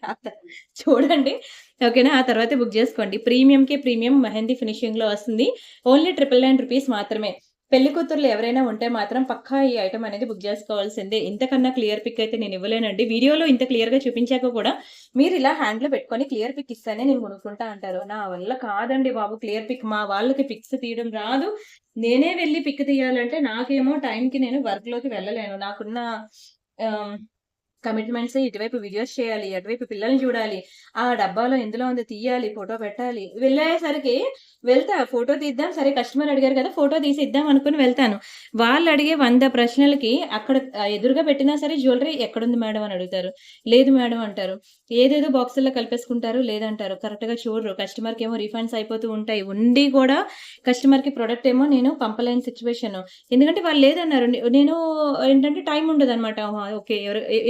చూడండి. ఓకేనా? ఆ తర్వాతే బుక్ జేసుకోండి. ప్రీమియంకే ప్రీమియం మెహందీ ఫినిషింగ్‌లో వస్తుంది. ఓన్లీ 999 రూపీస్ మాత్రమే. పెళ్లి కూతుర్లు ఎవరైనా ఉంటే మాత్రం పక్కా ఈ ఐటెమ్ అనేది బుక్ జేసుకోవాల్సిందే. ఇంతకన్నా క్లియర్ పిక్ అయితే నేను ఇవ్వలేనండి. వీడియోలో ఇంత క్లియర్‌గా చూపించాక కూడా మీరిలా హ్యాండ్‌లో పెట్టుకొని క్లియర్ పిక్ ఇస్తేనే నేను కొనుక్కుంటా అంటారు. నా వల్ల కాదండి బాబు క్లియర్ పిక్. మా వాళ్ళకి పిక్స్ తీయడం రాదు. నేనే వెళ్లి పిక్ తీయాలంటే నాకేమో టైంకి నేను వర్క్‌లోకి వెళ్ళలేను. నాకున్న ఆహ్ కమిట్మెంట్స్ ఇటువైపు వీడియోస్ చేయాలి, అటువైపు పిల్లల్ని చూడాలి. ఆ డబ్బాలో ఎందులో ఉందో తీయాలి, ఫోటో పెట్టాలి. వెళ్ళేసరికి ఫోటో తీద్దాం, సరే కస్టమర్ అడిగారు కదా! ఫోటో తీసి ఇద్దాం అనుకుని వెళ్తాను. వాళ్ళు అడిగే 100 ప్రశ్నలకి అక్కడ ఎదురుగా పెట్టినా సరే జ్యువెల్లరీ ఎక్కడుంది మేడం అని అడుగుతారు. లేదు మేడం అంటారు. ఏదేదో బాక్సుల్లో కలిపేసుకుంటారు, లేదంటారు. కరెక్ట్‌గా చూడరు. కస్టమర్‌కేమో రిఫండ్స్ అయిపోతూ ఉంటాయి. ఉండి కూడా కస్టమర్‌కి ప్రొడక్ట్ ఏమో నేను పంపలేని సిట్యుయేషను. ఎందుకంటే వాళ్ళు లేదన్నారు. నేను ఏంటంటే టైం ఉండదనమాట. ఆహా! ఓకే.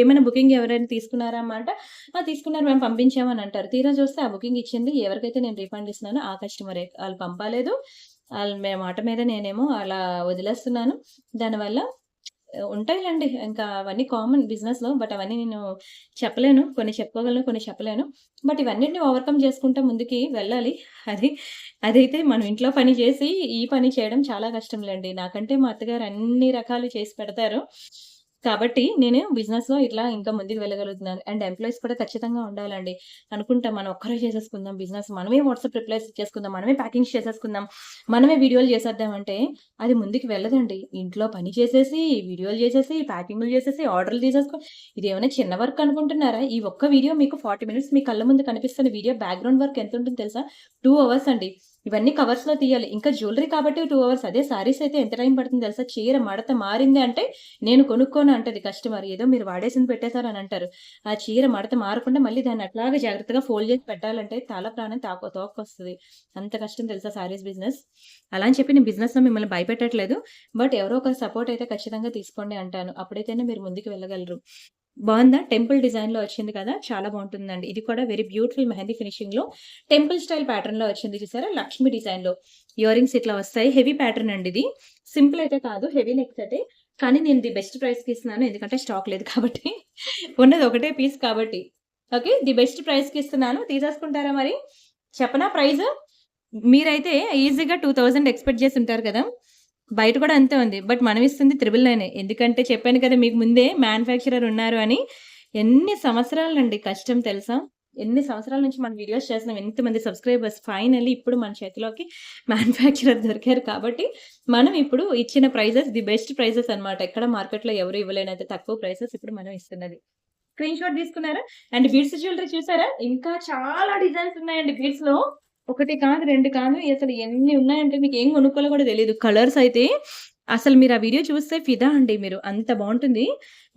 ఏమైనా బుకింగ్ ఎవరైనా తీసుకున్నారా అమ్మా అంటే, ఆ! తీసుకున్నారు మ్యామ్ పంపించాము అని అంటారు. తీరా చూస్తే ఆ బుకింగ్ ఇచ్చింది ఎవరికైతే నేను రిఫండ్ ఇస్తున్నానో ఆ కస్టమరే. ఆళ్ళు పంపలేదు. మాట మీద నేనేమో అలా వదిలేస్తున్నాను. దానివల్ల ఉంటాయిలెండి. ఇంకా అవన్నీ కామన్ బిజినెస్‌లో. బట్ అవన్నీ నేను చెప్పలేను. కొన్ని చెప్పుకోగలను, కొన్ని చెప్పలేను. బట్ ఇవన్నిటిని ఓవర్‌కమ్ చేసుకుంటా ముందుకి వెళ్ళాలి. అది అదైతే మనం ఇంట్లో పని చేసి, ఈ పని చేయడం చాలా కష్టంలెండి. నాకంటే మా అత్తగారు అన్ని రకాలు చేసి పెడతారు. కాబట్టి నేను బిజినెస్‌లో ఇట్లా ఇంకా ముందుకు వెళ్ళగలుగుతున్నాను. అండ్ ఎంప్లాయీస్ కూడా ఖచ్చితంగా ఉండాలండి. అనుకుంటాం మనం ఒక్కరే చేసేసుకుందాం బిజినెస్. మనమే వాట్సాప్ రిప్లైస్ ఇచ్చేసుకుందాం. మనమే ప్యాకింగ్స్ చేసేసుకుందాం. మనమే వీడియోలు చేసేద్దాం అంటే అది ముందుకు వెళ్ళదండి. ఇంట్లో పని చేసేసి, వీడియోలు చేసేసి, ప్యాకింగులు చేసేసి, ఆర్డర్‌లు ఇదేమైనా చిన్న వర్క్ అనుకుంటున్నారా? ఈ ఒక్క వీడియో మీకు 40 మినిట్స్ మీ కళ్ళ ముందు కనిపిస్తున్న వీడియో బ్యాక్‌గ్రౌండ్ వర్క్ ఎంతుంటుందో తెలుసా? 2 అవర్స్ అండి. ఇవన్నీ కవర్స్‌లో తీయాలి. ఇంకా జ్యువెల్లరీ కాబట్టి 2 అవర్స్. అదే శారీస్ అయితే ఎంత టైం పడుతుందో తెలుసా? చీర మడత మారింది అంటే నేను కొనుక్కోను అంటది కస్టమర్. ఏదో మీరు వాడేసింది పెట్టేసారని అంటారు. ఆ చీర మడత మారకుండా మళ్ళీ దాన్ని అట్లాగే జాగ్రత్తగా ఫోల్డ్ చేసి పెట్టాలంటే తల ప్రాణం తోక్కొస్తది. అంత కష్టం తెలుసా శారీస్ బిజినెస్. అలా అని చెప్పి నేను బిజినెస్‌లో మిమ్మల్ని భయపెట్టట్లేదు. బట్ ఎవరో ఒకరి సపోర్ట్ అయితే ఖచ్చితంగా తీసుకోండి అంటాను. అప్పుడైతేనే మీరు ముందుకు వెళ్ళగలరు. బావుందా? టెంపుల్ డిజైన్‌లో వచ్చింది కదా! చాలా బావుంటుందండి. ఇది కూడా వెరీ బ్యూటిఫుల్ మెహందీ ఫినిషింగ్‌లో టెంపుల్ స్టైల్ ప్యాటర్న్‌లో వచ్చింది చూసారా? లక్ష్మి డిజైన్‌లో. ఇయర్ రింగ్స్ ఇట్లా వస్తాయి. హెవీ ప్యాటర్న్ అండి ఇది. సింపుల్ అయితే కాదు. హెవీ నెక్ సెటే. కానీ నేను ది బెస్ట్ ప్రైస్‌కి ఇస్తున్నాను. ఎందుకంటే స్టాక్ లేదు కాబట్టి. ఉన్నది ఒకటే పీస్ కాబట్టి. ఓకే. ది బెస్ట్ ప్రైస్‌కి ఇస్తున్నాను. తీసేసుకుంటారా మరి? చెప్పనా ప్రైసు? మీరైతే ఈజీగా 2000 ఎక్స్‌పెక్ట్ చేసుంటారు కదా! బయట కూడా అంతే ఉంది. బట్ మనమిస్తుంది 999 ఎందుకంటే చెప్పాను కదా! మీకు ముందే మ్యానుఫ్యాక్చరర్ ఉన్నారు అని. ఎన్ని సంవత్సరాలండి కష్టం తెలుసా? ఎన్ని సంవత్సరాల నుంచి మనం వీడియోస్ చేస్తున్నాం. ఎంతమంది సబ్‌స్క్రైబర్స్ ఫైనల్లీ ఇప్పుడు మన చేతిలోకి మ్యానుఫ్యాక్చరర్ దొరికారు కాబట్టి, మనం ఇప్పుడు ఇచ్చిన ప్రైజెస్ ది బెస్ట్ ప్రైజెస్ అన్నమాట. ఎక్కడ మార్కెట్‌లో ఎవరు ఇవ్వలేనంత తక్కువ ప్రైసెస్ ఇప్పుడు మనం ఇస్తున్నది. స్క్రీన్ షాట్ తీసుకున్నారా? అండ్ బీడ్స్ జ్యువెల్లరీ చూసారా? ఇంకా చాలా డిజైన్స్ ఉన్నాయండి బీడ్స్‌లో. ఒకటి కాదు, 2 కాదు. అసలు ఎన్ని ఉన్నాయంటే మీకేం కొనుక్కోవాలో కూడా తెలీదు. కలర్స్ అయితే అసలు మీరు ఆ వీడియో చూస్తే ఫిదా అండి మీరు. అంత బావుంటుంది.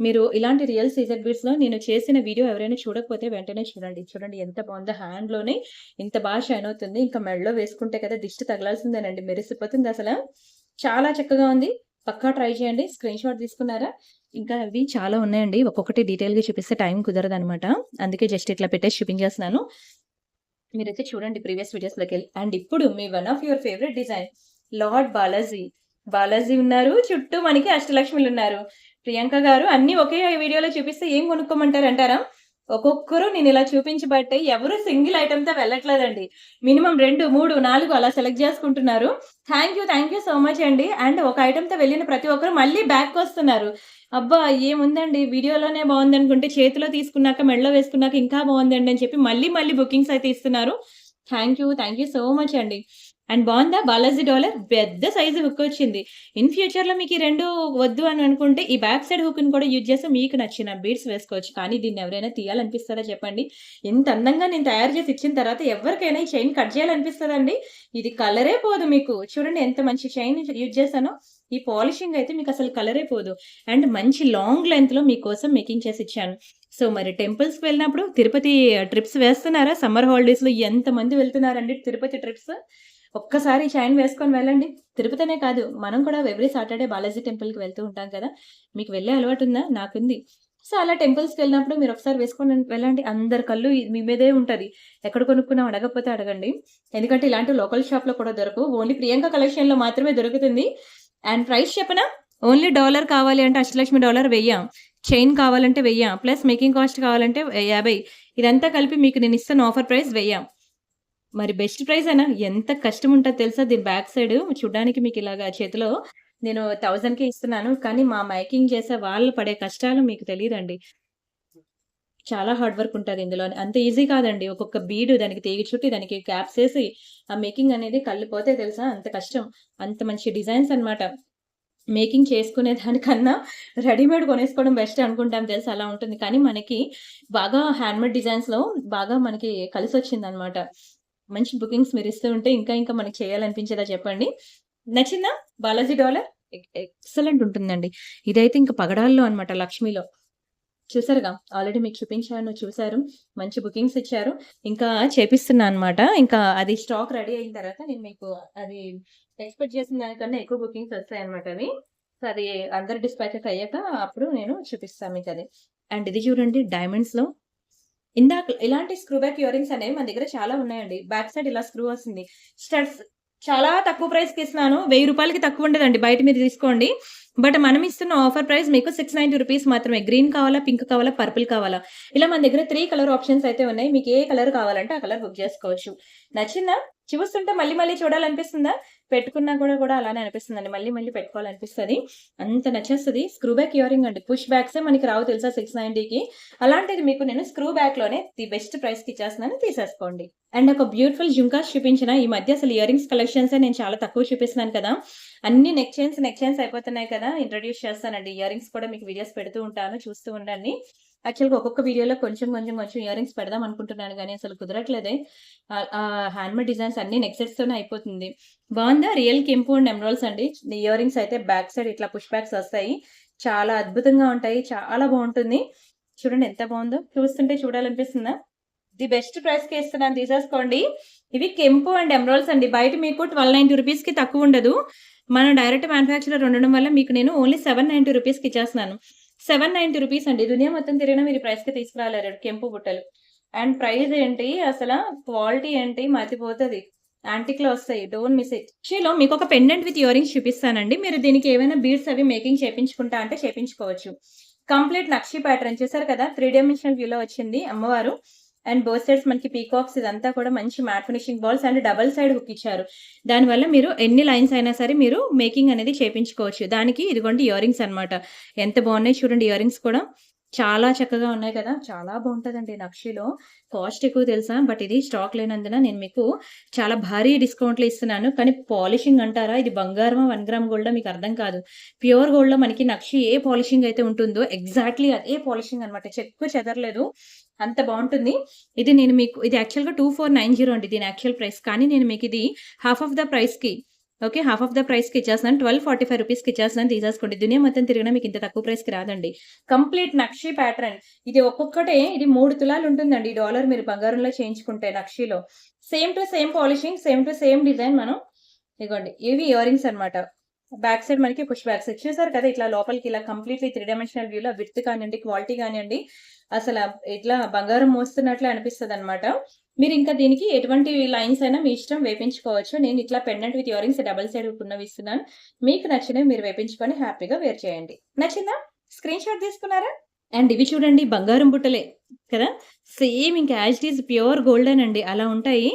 మీరు ఇలాంటి రియల్ సీజర్ బీడ్స్‌లో నేను చేసిన వీడియో ఎవరైనా చూడకపోతే వెంటనే చూడండి. చూడండి ఎంత బావుందో హ్యాండ్‌లోనే ఇంత షైన్ అవుతుంది. ఇంకా మెడలో వేసుకుంటే కదా దిష్టి తగలాల్సిందేనండి. మెరిసిపోతుందసల. చాలా చక్కగా ఉంది. పక్కా ట్రై చేయండి. స్క్రీన్ షాట్ తీసుకున్నారా? ఇంకా అవి చాలా ఉన్నాయండి. ఒక్కొక్కటి డీటెయిల్‌గా చూపిస్తే టైం కుదరదనమాట. అందుకే జస్ట్ ఇట్లా పెట్టేసి చూపించేస్తున్నాను. మీరైతే చూడండి ప్రీవియస్ వీడియోస్‌లోకెళ్ళి. అండ్ ఇప్పుడు మీ one of your favourite design Lord Balaji. Balaji ఉన్నారు. చుట్టూ మనకి అష్టలక్ష్మిలున్నారు. ప్రియాంక గారు అన్నీ ఒకే వీడియోలో చూపిస్తే ఏం కొనుక్కోమంటారంటారా? ఒక్కొక్కరు నేనిలా చూపించబట్టే ఎవరు సింగిల్ ఐటెమ్‌తో వెళ్ళట్లేదండి. మినిమమ్ 2, 3, 4 అలా సెలెక్ట్ చేసుకుంటున్నారు. థాంక్ యూ సో మచ్ అండి. అండ్ ఒక ఐటెమ్‌తో వెళ్ళిన ప్రతి ఒక్కరు మళ్ళీ బ్యాక్‌కొస్తున్నారు. అబ్బా! ఏముందండి వీడియోలోనే బావుందనుకుంటే చేతిలో తీసుకున్నాక, మెడలో వేసుకున్నాక ఇంకా బావుందండి అని చెప్పి మళ్ళీ మళ్ళీ బుకింగ్స్ అయితే ఇస్తున్నారు. థాంక్ యూ సో మచ్ అండి. అండ్ బావుందా బాలాజీ డాలర్? పెద్ద సైజు హుక్ వచ్చింది. ఇన్ ఫ్యూచర్‌లో మీకు ఈ 2 వద్దు అని అనుకుంటే ఈ బ్యాక్ సైడ్ హుక్‌ని కూడా యూజ్ చేసి మీకు నచ్చిన బీడ్స్ వేసుకోవచ్చు. కానీ దీన్ని ఎవరైనా తీయాలనిపిస్తదా చెప్పండి? ఇంత అందంగా నేను తయారు చేసి ఇచ్చిన తర్వాత ఎవరికైనా ఈ చైన్ కట్ చేయాలనిపిస్తదండి? ఇది కలరే పోదు మీకు. చూడండి ఎంత మంచి చైన్ యూజ్ చేశానో. ఈ పాలిషింగ్ అయితే మీకసలు కలరే పోదు. అండ్ మంచి లాంగ్ లెంగ్త్‌లో మీకోసం మేకింగ్ చేసి ఇచ్చాను. సో, మరి టెంపుల్స్‌కి వెళ్ళినప్పుడు తిరుపతి ట్రిప్స్ వేస్తున్నారా? సమ్మర్ హాలిడేస్‌లో ఎంతమంది వెళ్తున్నారండి తిరుపతి ట్రిప్స్. ఒక్కసారి చైన్ వేసుకొని వెళ్ళండి. తిరుపతనే కాదు, మనం కూడా ఎవ్రీ సాటర్‌డే బాలాజీ టెంపుల్‌కి వెళ్తూ ఉంటాం కదా! మీకు వెళ్ళే అలవాటుందా? నాకుంది. సో, అలా టెంపుల్స్‌కెళ్ళినప్పుడు మీరొకసారి వేసుకొని వెళ్ళండి. అందరి కళ్ళు మీ మీదే ఉంటది. ఎక్కడ కొనుక్కున్నాం అడగకపోతే అడగండి. ఎందుకంటే ఇలాంటి లోకల్ షాప్‌లో కూడా దొరకవు. ఓన్లీ ప్రియాంక కలెక్షన్‌లో మాత్రమే దొరుకుతుంది. అండ్ ప్రైస్ చెప్పనా? ఓన్లీ డాలర్ కావాలి అంటే అష్టలక్ష్మి డాలర్ 1000. చైన్ కావాలంటే 1000 ప్లస్ మేకింగ్ కాస్ట్ కావాలంటే 50. ఇదంతా కలిపి మీకు నేనిస్తున్న ఆఫర్ ప్రైస్ 1000. మరి బెస్ట్ ప్రైసేనా? ఎంత కష్టం ఉంటదో తెలుసా? దీని బ్యాక్ సైడ్ చూడ్డానికి మీకిలాగా చేతిలో నేను 1000కే ఇస్తున్నాను. కానీ మా మేకింగ్ చేసే వాళ్ళు పడే కష్టాలు మీకు తెలీదండి. చాలా హార్డ్ వర్క్ ఉంటది ఇందులోని. అంత ఈజీ కాదండి. ఒక్కొక్క బీడ్ దానికి తీగ చుట్టి, దానికి క్యాప్స్ ఏసి, ఆ మేకింగ్ అనేది కళ్ళు పోతాయి తెలుసా? అంత కష్టం. అంత మంచి డిజైన్స్ అన్నమాట. మేకింగ్ చేసుకునే దానికన్నా రెడీమేడ్ కొనేసుకోవడం బెస్ట్ అనుకుంటాం తెలుసా! అలా ఉంటుంది. కానీ మనకి బాగా హ్యాండ్‌మేడ్ డిజైన్స్‌లో బాగా మనకి కలిసొచ్చిందనమాట. మంచి బుకింగ్స్ మీరిస్తూ ఉంటే ఇంకా ఇంకా మనకి చేయాలనిపించేదా చెప్పండి? నచ్చిందా? బాలాజీ డాలర్ ఎక్సలెంట్ ఉంటుందండి. ఇదైతే ఇంక పగడాల్లో అనమాట లక్ష్మిలో. చూసారుగా ఆల్రెడీ మీకు చూపించాను చూసారు. మంచి బుకింగ్స్ ఇచ్చారు. ఇంకా చేపిస్తున్నా అనమాట. ఇంకా అది స్టాక్ రెడీ అయిన తర్వాత నేను మీకు అది ఎక్స్‌పెక్ట్ చేసిన దానికన్నా ఎక్కువ బుకింగ్స్ వస్తాయన్నమాట అవి. సో, అది అందరి డిస్పాచెస్ అయ్యాక అప్పుడు నేను చూపిస్తాను మీకది. అండ్ ఇది చూడండి డైమండ్స్‌లో ఇందాక ఇలాంటి స్క్రూ బ్యాక్ ఇయర్ రింగ్స్ అనేవి మన దగ్గర చాలా ఉన్నాయండి. బ్యాక్ సైడ్ ఇలా స్క్రూ వస్తుంది. స్టడ్స్ చాలా తక్కువ ప్రైస్‌కి ఇస్తున్నాను. రూ. 1000కి తక్కువ ఉండదండి. బయట మీరు తీసుకోండి. బట్ మనం ఇస్తున్న ఆఫర్ ప్రైస్ మీకు రూ. 690 మాత్రమే. గ్రీన్ కావాలా? పింక్ కావాలా? పర్పుల్ కావాలా? ఇలా మన దగ్గర 3 కలర్ ఆప్షన్స్ అయితే ఉన్నాయి. మీకు ఏ కలర్ కావాలంటే ఆ కలర్ బుక్ చేసుకోవచ్చు. నచ్చిందా? చూస్తుంటే మళ్ళీ మళ్ళీ చూడాలనిపిస్తుందా? పెట్టుకున్నా కూడా అలానే అనిపిస్తుందండి. మళ్ళీ మళ్ళీ పెట్టుకోవాలనిపిస్తది. అంత నచ్చేస్తది. స్క్రూ బ్యాక్ ఇయర్ రింగ్ అండి. పుష్ బ్యాక్సే మనకి రావు తెలుసా 690కి. అలాంటిది మీకు నేను స్క్రూ బ్యాక్‌లోనే ది బెస్ట్ ప్రైస్‌కి ఇచ్చేస్తున్నాను తీసేసుకోండి. అండ్ ఒక బ్యూటిఫుల్ జుంకాస్ చూపించిన ఈ మధ్య అసలు ఇయర్ రింగ్స్ కలెక్షన్సే నేను చాలా తక్కువ చూపిస్తున్నాను కదా! అన్ని నెక్ చైన్స్ అయిపోతున్నాయి కదా! ఇంట్రొడ్యూస్ చేస్తానండి. ఇయర్ రింగ్స్ కూడా మీకు వీడియోస్ పెడుతూ ఉంటాను. చూస్తూ ఉండండి. యాక్చువల్‌గా ఒక్కొక్క వీడియోలో కొంచెం ఇయర్ రింగ్స్ పెడదాం అనుకుంటున్నాను గానీ అసలు కుదరట్లేదే. హ్యాండ్‌మేడ్ డిజైన్స్ అన్ని నెక్ సెట్స్‌తోనే అయిపోతుంది. బావుందా? రియల్ కెంపు అండ్ ఎమరాల్డ్స్ అండి. ఇయర్ రింగ్స్ అయితే బ్యాక్ సైడ్ ఇట్లా పుష్ బ్యాక్స్ వస్తాయి. చాలా అద్భుతంగా ఉంటాయి. చాలా బావుంటుంది. చూడండి ఎంత బావుందో. చూస్తుంటే చూడాలనిపిస్తుందా? ది బెస్ట్ ప్రైస్‌కే ఇస్తున్నాను తీసేసుకోండి. ఇవి కెంపు అండ్ ఎమరాల్డ్స్ అండి. బయట మీకు రూ. 1290కి తక్కువుండదు. మన డైరెక్ట్ మ్యానుఫ్యాక్చరర్ ఉండడం వల్ల మీకు నేను ఓన్లీ రూ. 790కి ఇచ్చేస్తున్నాను. రూ. 790 అండి. దునియా మొత్తం తిరిగినా మీరు ఈ ప్రైస్‌కి తీసుకురాలేరు కెంపు బుట్టలు. అండ్ ప్రైస్ ఏంటి అసల క్వాలిటీ ఏంటి మతిపోతది. యాంటిక్‌లో వస్తాయి. Don't miss it. యాక్చువల్‌లో మీకొక పెండెంట్ విత్ ఇయర్ రింగ్స్ చూపిస్తానండి. మీరు దీనికి ఏవైనా బీడ్స్ అవి మేకింగ్ చేపించుకుంటా అంటే చేపించుకోవచ్చు. కంప్లీట్ నక్షి ప్యాటర్న్ చూసారు కదా! 3 డైమెన్షనల్ వ్యూలో వచ్చింది అమ్మవారు. అండ్ బోత్ సైడ్స్ మనకి పీకాక్స్ ఇదంతా కూడా మంచి matte finishing balls and double side hook ఇచ్చారు. దానివల్ల మీరు ఎన్ని లైన్స్ అయినా సరే మీరు మేకింగ్ అనేది చేపించుకోవచ్చు. దానికి ఇదిగోండి ఇయర్ రింగ్స్ అన్నమాట. ఎంత బాగున్నాయి చూడండి ఇయర్ రింగ్స్ కూడా. చాలా చక్కగా ఉన్నాయి కదా! చాలా బావుంటదండి నక్షిలో. కాస్ట్ ఎక్కువ తెలుసా? బట్ ఇది స్టాక్ లేనందున నేను మీకు చాలా భారీ డిస్కౌంట్‌లో ఇస్తున్నాను. కానీ పాలిషింగ్ అంటారా? ఇది బంగారమా? 1 గ్రామ్ గోల్డా? మీకు అర్థం కాదు. ప్యూర్ గోల్డ్‌లో మనకి నక్షి ఏ పాలిషింగ్ అయితే ఉంటుందో ఎగ్జాక్ట్‌లీ అదే పాలిషింగ్ అన్నమాట. చెక్కు చెదరలేదు. అంత బావుంటుంది. ఇది నేను మీకు ఇది యాక్చువల్‌గా 2490 అండి దీని యాక్చువల్ ప్రైస్. కానీ నేను మీకిది హాఫ్ ఆఫ్ ద ప్రైస్‌కి ఓకే. హాఫ్ ఆఫ్ ద ప్రైస్‌కి ఇచ్చేస్తున్నాను. 1245 ఇచ్చేస్తున్నాను తీసేసుకోండి. దునియా మొత్తం తిరిగినా మీకు ఇంత తక్కువ ప్రైస్‌కి రాదండి. కంప్లీట్ నక్షి ప్యాటర్న్. ఇది ఒక్కొక్కటే ఇది 3 తులాలు ఉంటుందండి. ఈ డాలర్ మీరు బంగారంలో చేయించుకుంటే నక్షిలో. Same to same polishing, same to same design మనం ఇగోండి ఇవి ఇయర్ రింగ్స్ అన్నమాట. బ్యాక్ సైడ్ మనకి పుష్ బ్యాక్స్ చూసారు కదా! ఇట్లా లోపలికి ఇలా కంప్లీట్‌లీ 3 డైమెన్షనల్ వ్యూలో విడ్త్ కానియండి, క్వాలిటీ గానియండి, అసల ఇట్లా బంగారం మోస్తున్నట్లే అనిపిస్తదనమాట. మీరింకా దీనికి ఎటువంటి లైన్స్ అయినా మీ ఇష్టం వేపించుకోవచ్చు. నేను ఇట్లా pendant with ear rings double side ఉన్నవి ఇస్తున్నాను. మీకు నచ్చినవి మీరు వేపించుకొని హ్యాపీగా వేర్ చేయండి. నచ్చిందా? స్క్రీన్ షాట్ తీసుకున్నారా? అండ్ ఇవి చూడండి బంగారం బుట్టలే కదా! సేమ్ ఇంకా యాజ్ ఇట్ ఈజ్ ప్యూర్ గోల్డెనండి. అలా ఉంటాయి.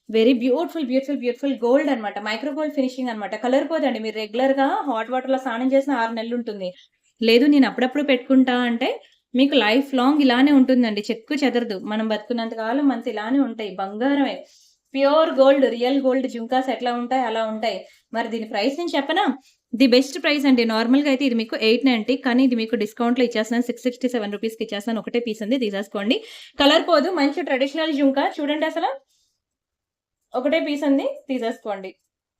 వెరీ బ్యూటిఫుల్ గోల్డ్ అన్నమాట. మైక్రో గోల్డ్ ఫినిషింగ్ అన్నమాట. కలర్ పోదండి. మీరు రెగ్యులర్‌గా హాట్ వాటర్‌లో స్నానం చేసిన 6 నెలలుంటుంది. లేదు నేను అప్పుడప్పుడు పెట్టుకుంటా అంటే మీకు లైఫ్ లాంగ్ ఇలానే ఉంటుందండి. చెక్కు చెదరదు. మనం బతుకున్నంత కాలం మనతో ఇలానే ఉంటాయి. బంగారమే. Pure gold, real gold jhumkas ఎట్లా ఉంటాయి అలా ఉంటాయి. మరి దీని ప్రైస్ నేను చెప్పనా? ది బెస్ట్ ప్రైస్ అండి. నార్మల్‌గా అయితే ఇది మీకు 890 కానీ ఇది మీకు డిస్కౌంట్‌లో ఇచ్చేస్తున్నాను. రూ. 667కి ఇచ్చేస్తున్నాను. ఒకటే పీస్ ఉంది తీసేసుకోండి. కలర్ పోదు. మంచి ట్రెడిషనల్ జుంకా చూడండి అసల. ఒకటే పీస్ ఉంది. తీసేసుకోండి.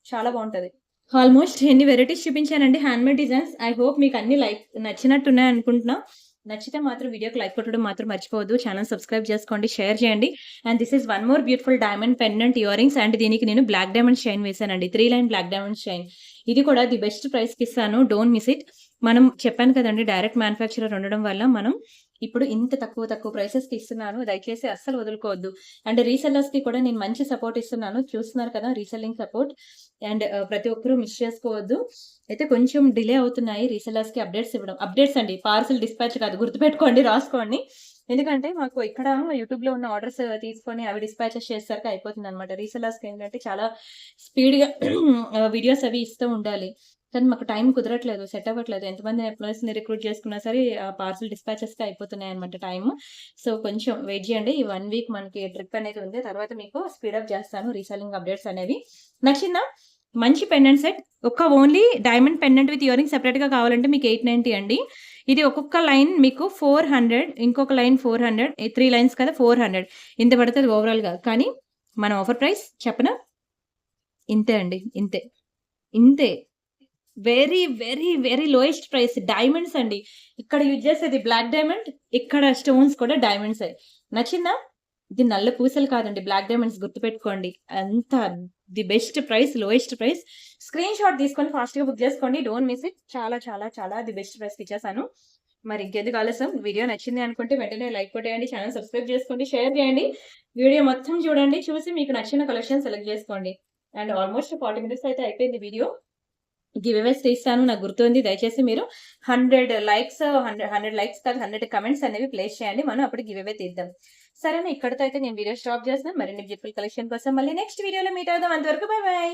చాలా బావుంటది. ఆల్‌మోస్ట్ ఎన్ని వెరైటీస్ చూపించానండి హ్యాండ్‌మేడ్ డిజైన్స్. ఐ హోప్ మీకు అన్నీ నచ్చినట్టున్నాయనుకుంటున్నా. నచ్చితే మాత్రం వీడియోకి లైక్ కొట్టడం మాత్రం మర్చిపోవద్దు. ఛానెల్ సబ్స్క్రైబ్ చేసుకోండి, షేర్ చేయండి. And this is one more beautiful diamond pendant earrings and దీనికి నేను బ్లాక్ డైమండ్ చైన్ వేశానండి. 3 లైన్ బ్లాక్ డైమండ్ చైన్. ఇది కూడా ది బెస్ట్ ప్రైస్‌కి ఇస్తాను. Don't miss it. మనం చెప్పాను కదండీ డైరెక్ట్ మ్యానుఫ్యాక్చరర్ ఉండడం వల్ల మనం ఇప్పుడు ఇంత తక్కువ ప్రైసెస్‌కి ఇస్తున్నాను. దయచేసి అస్సలు వదులుకోవద్దు. అండ్ రీసెల్లర్స్‌కి కూడా నేను మంచి సపోర్ట్ ఇస్తున్నాను. చూస్తున్నారు కదా! Reselling support. అండ్ ప్రతి ఒక్కరు మిస్ చేసుకోవద్దు. అయితే కొంచెం డిలే అవుతున్నాయి రీసెల్లర్స్‌కి అప్డేట్స్ ఇవ్వడం. అప్డేట్స్ అండి. పార్సెల్ డిస్పాచ్ కాదు. గుర్తుపెట్టుకోండి, రాసుకోండి. ఎందుకంటే మాకు ఇక్కడ యూట్యూబ్‌లో ఉన్న ఆర్డర్స్ తీసుకొని అవి డిస్పాచెస్ చేసేసరికి అయిపోతుందన్నమాట. రీసెల్లర్స్‌కి ఏంటంటే చాలా స్పీడ్‌గా వీడియోస్ అవి ఇస్తూ ఉండాలి. కానీ మాకు టైం కుదరట్లేదు. సెట్ అవ్వట్లేదు. ఎంతమంది ఎంప్లాయీస్‌ని రిక్రూట్ చేసుకున్నా సరే పార్సెల్ డిస్పాచెస్‌కే అయిపోతున్నాయన్నమాట టైము. సో, కొంచెం వెయిట్ చేయండి. ఈ 1 వీక్ మనకి ట్రిప్ అనేది ఉంది. తర్వాత మీకు స్పీడప్ చేస్తాను రీసెల్లింగ్ అప్డేట్స్ అనేవి. నచ్చిందా? మంచి pendant set. Only diamond pendant with earring సెపరేట్‌గా కావాలంటే మీకు 890 అండి. ఇది ఒక్కొక్క లైన్ మీకు 400, ఇంకొక లైన్ 400, 3 లైన్స్ కదా 400 ఇంత పడతది ఓవరాల్‌గా. కానీ మన ఆఫర్ ప్రైస్ చెప్పనా? ఇంతే అండి. ఇంతే. ఇంతే. Very, very, very lowest price. Diamonds అండి. ఇక్కడ యూజ్ చేసేది బ్లాక్ డైమండ్. ఇక్కడ స్టోన్స్ కూడా డైమండ్సే. నచ్చిందా? ఇది నల్ల పూసలు కాదండి. బ్లాక్ డైమండ్స్ గుర్తుపెట్టుకోండి. అంత the best price, lowest price. Screen shot తీసుకొని ఫాస్ట్‌గా బుక్ చేసుకోండి. Don't miss it. చాలా, చాలా, చాలా ది బెస్ట్ ప్రైస్‌కి ఇచ్చేసాను. మరి ఇంకెందుకు ఆలస్యం, వీడియో నచ్చింది అనుకుంటే వెంటనే లైక్ కొట్టేయండి. ఛానెల్ సబ్స్క్రైబ్ చేసుకోండి. షేర్ చేయండి. వీడియో మొత్తం చూడండి. చూసి మీకు నచ్చిన కలెక్షన్ సెలెక్ట్ చేసుకోండి. అండ్ ఆల్మోస్ట్ 40 మినిట్స్ అయితే అయిపోయింది వీడియో. గివ్ అవేస్ తీస్తాను. నాకు గుర్తుంది. దయచేసి మీరు 100 లైక్స్ 100 లైక్స్ కాదు 100 కమెంట్స్ అనేవి ప్లేస్ చేయండి. మనం అప్పుడు గివ్ అవే తీద్దాం. సరేనా? ఇక్కడితో అయితే నేను వీడియో స్టాప్ చేస్తున్నాను. మరిన్ని బ్యూటిఫుల్ కలెక్షన్ కోసం మళ్ళీ నెక్స్ట్ వీడియోలో మీట్ అవుదాం. అంతవరకు బై బై.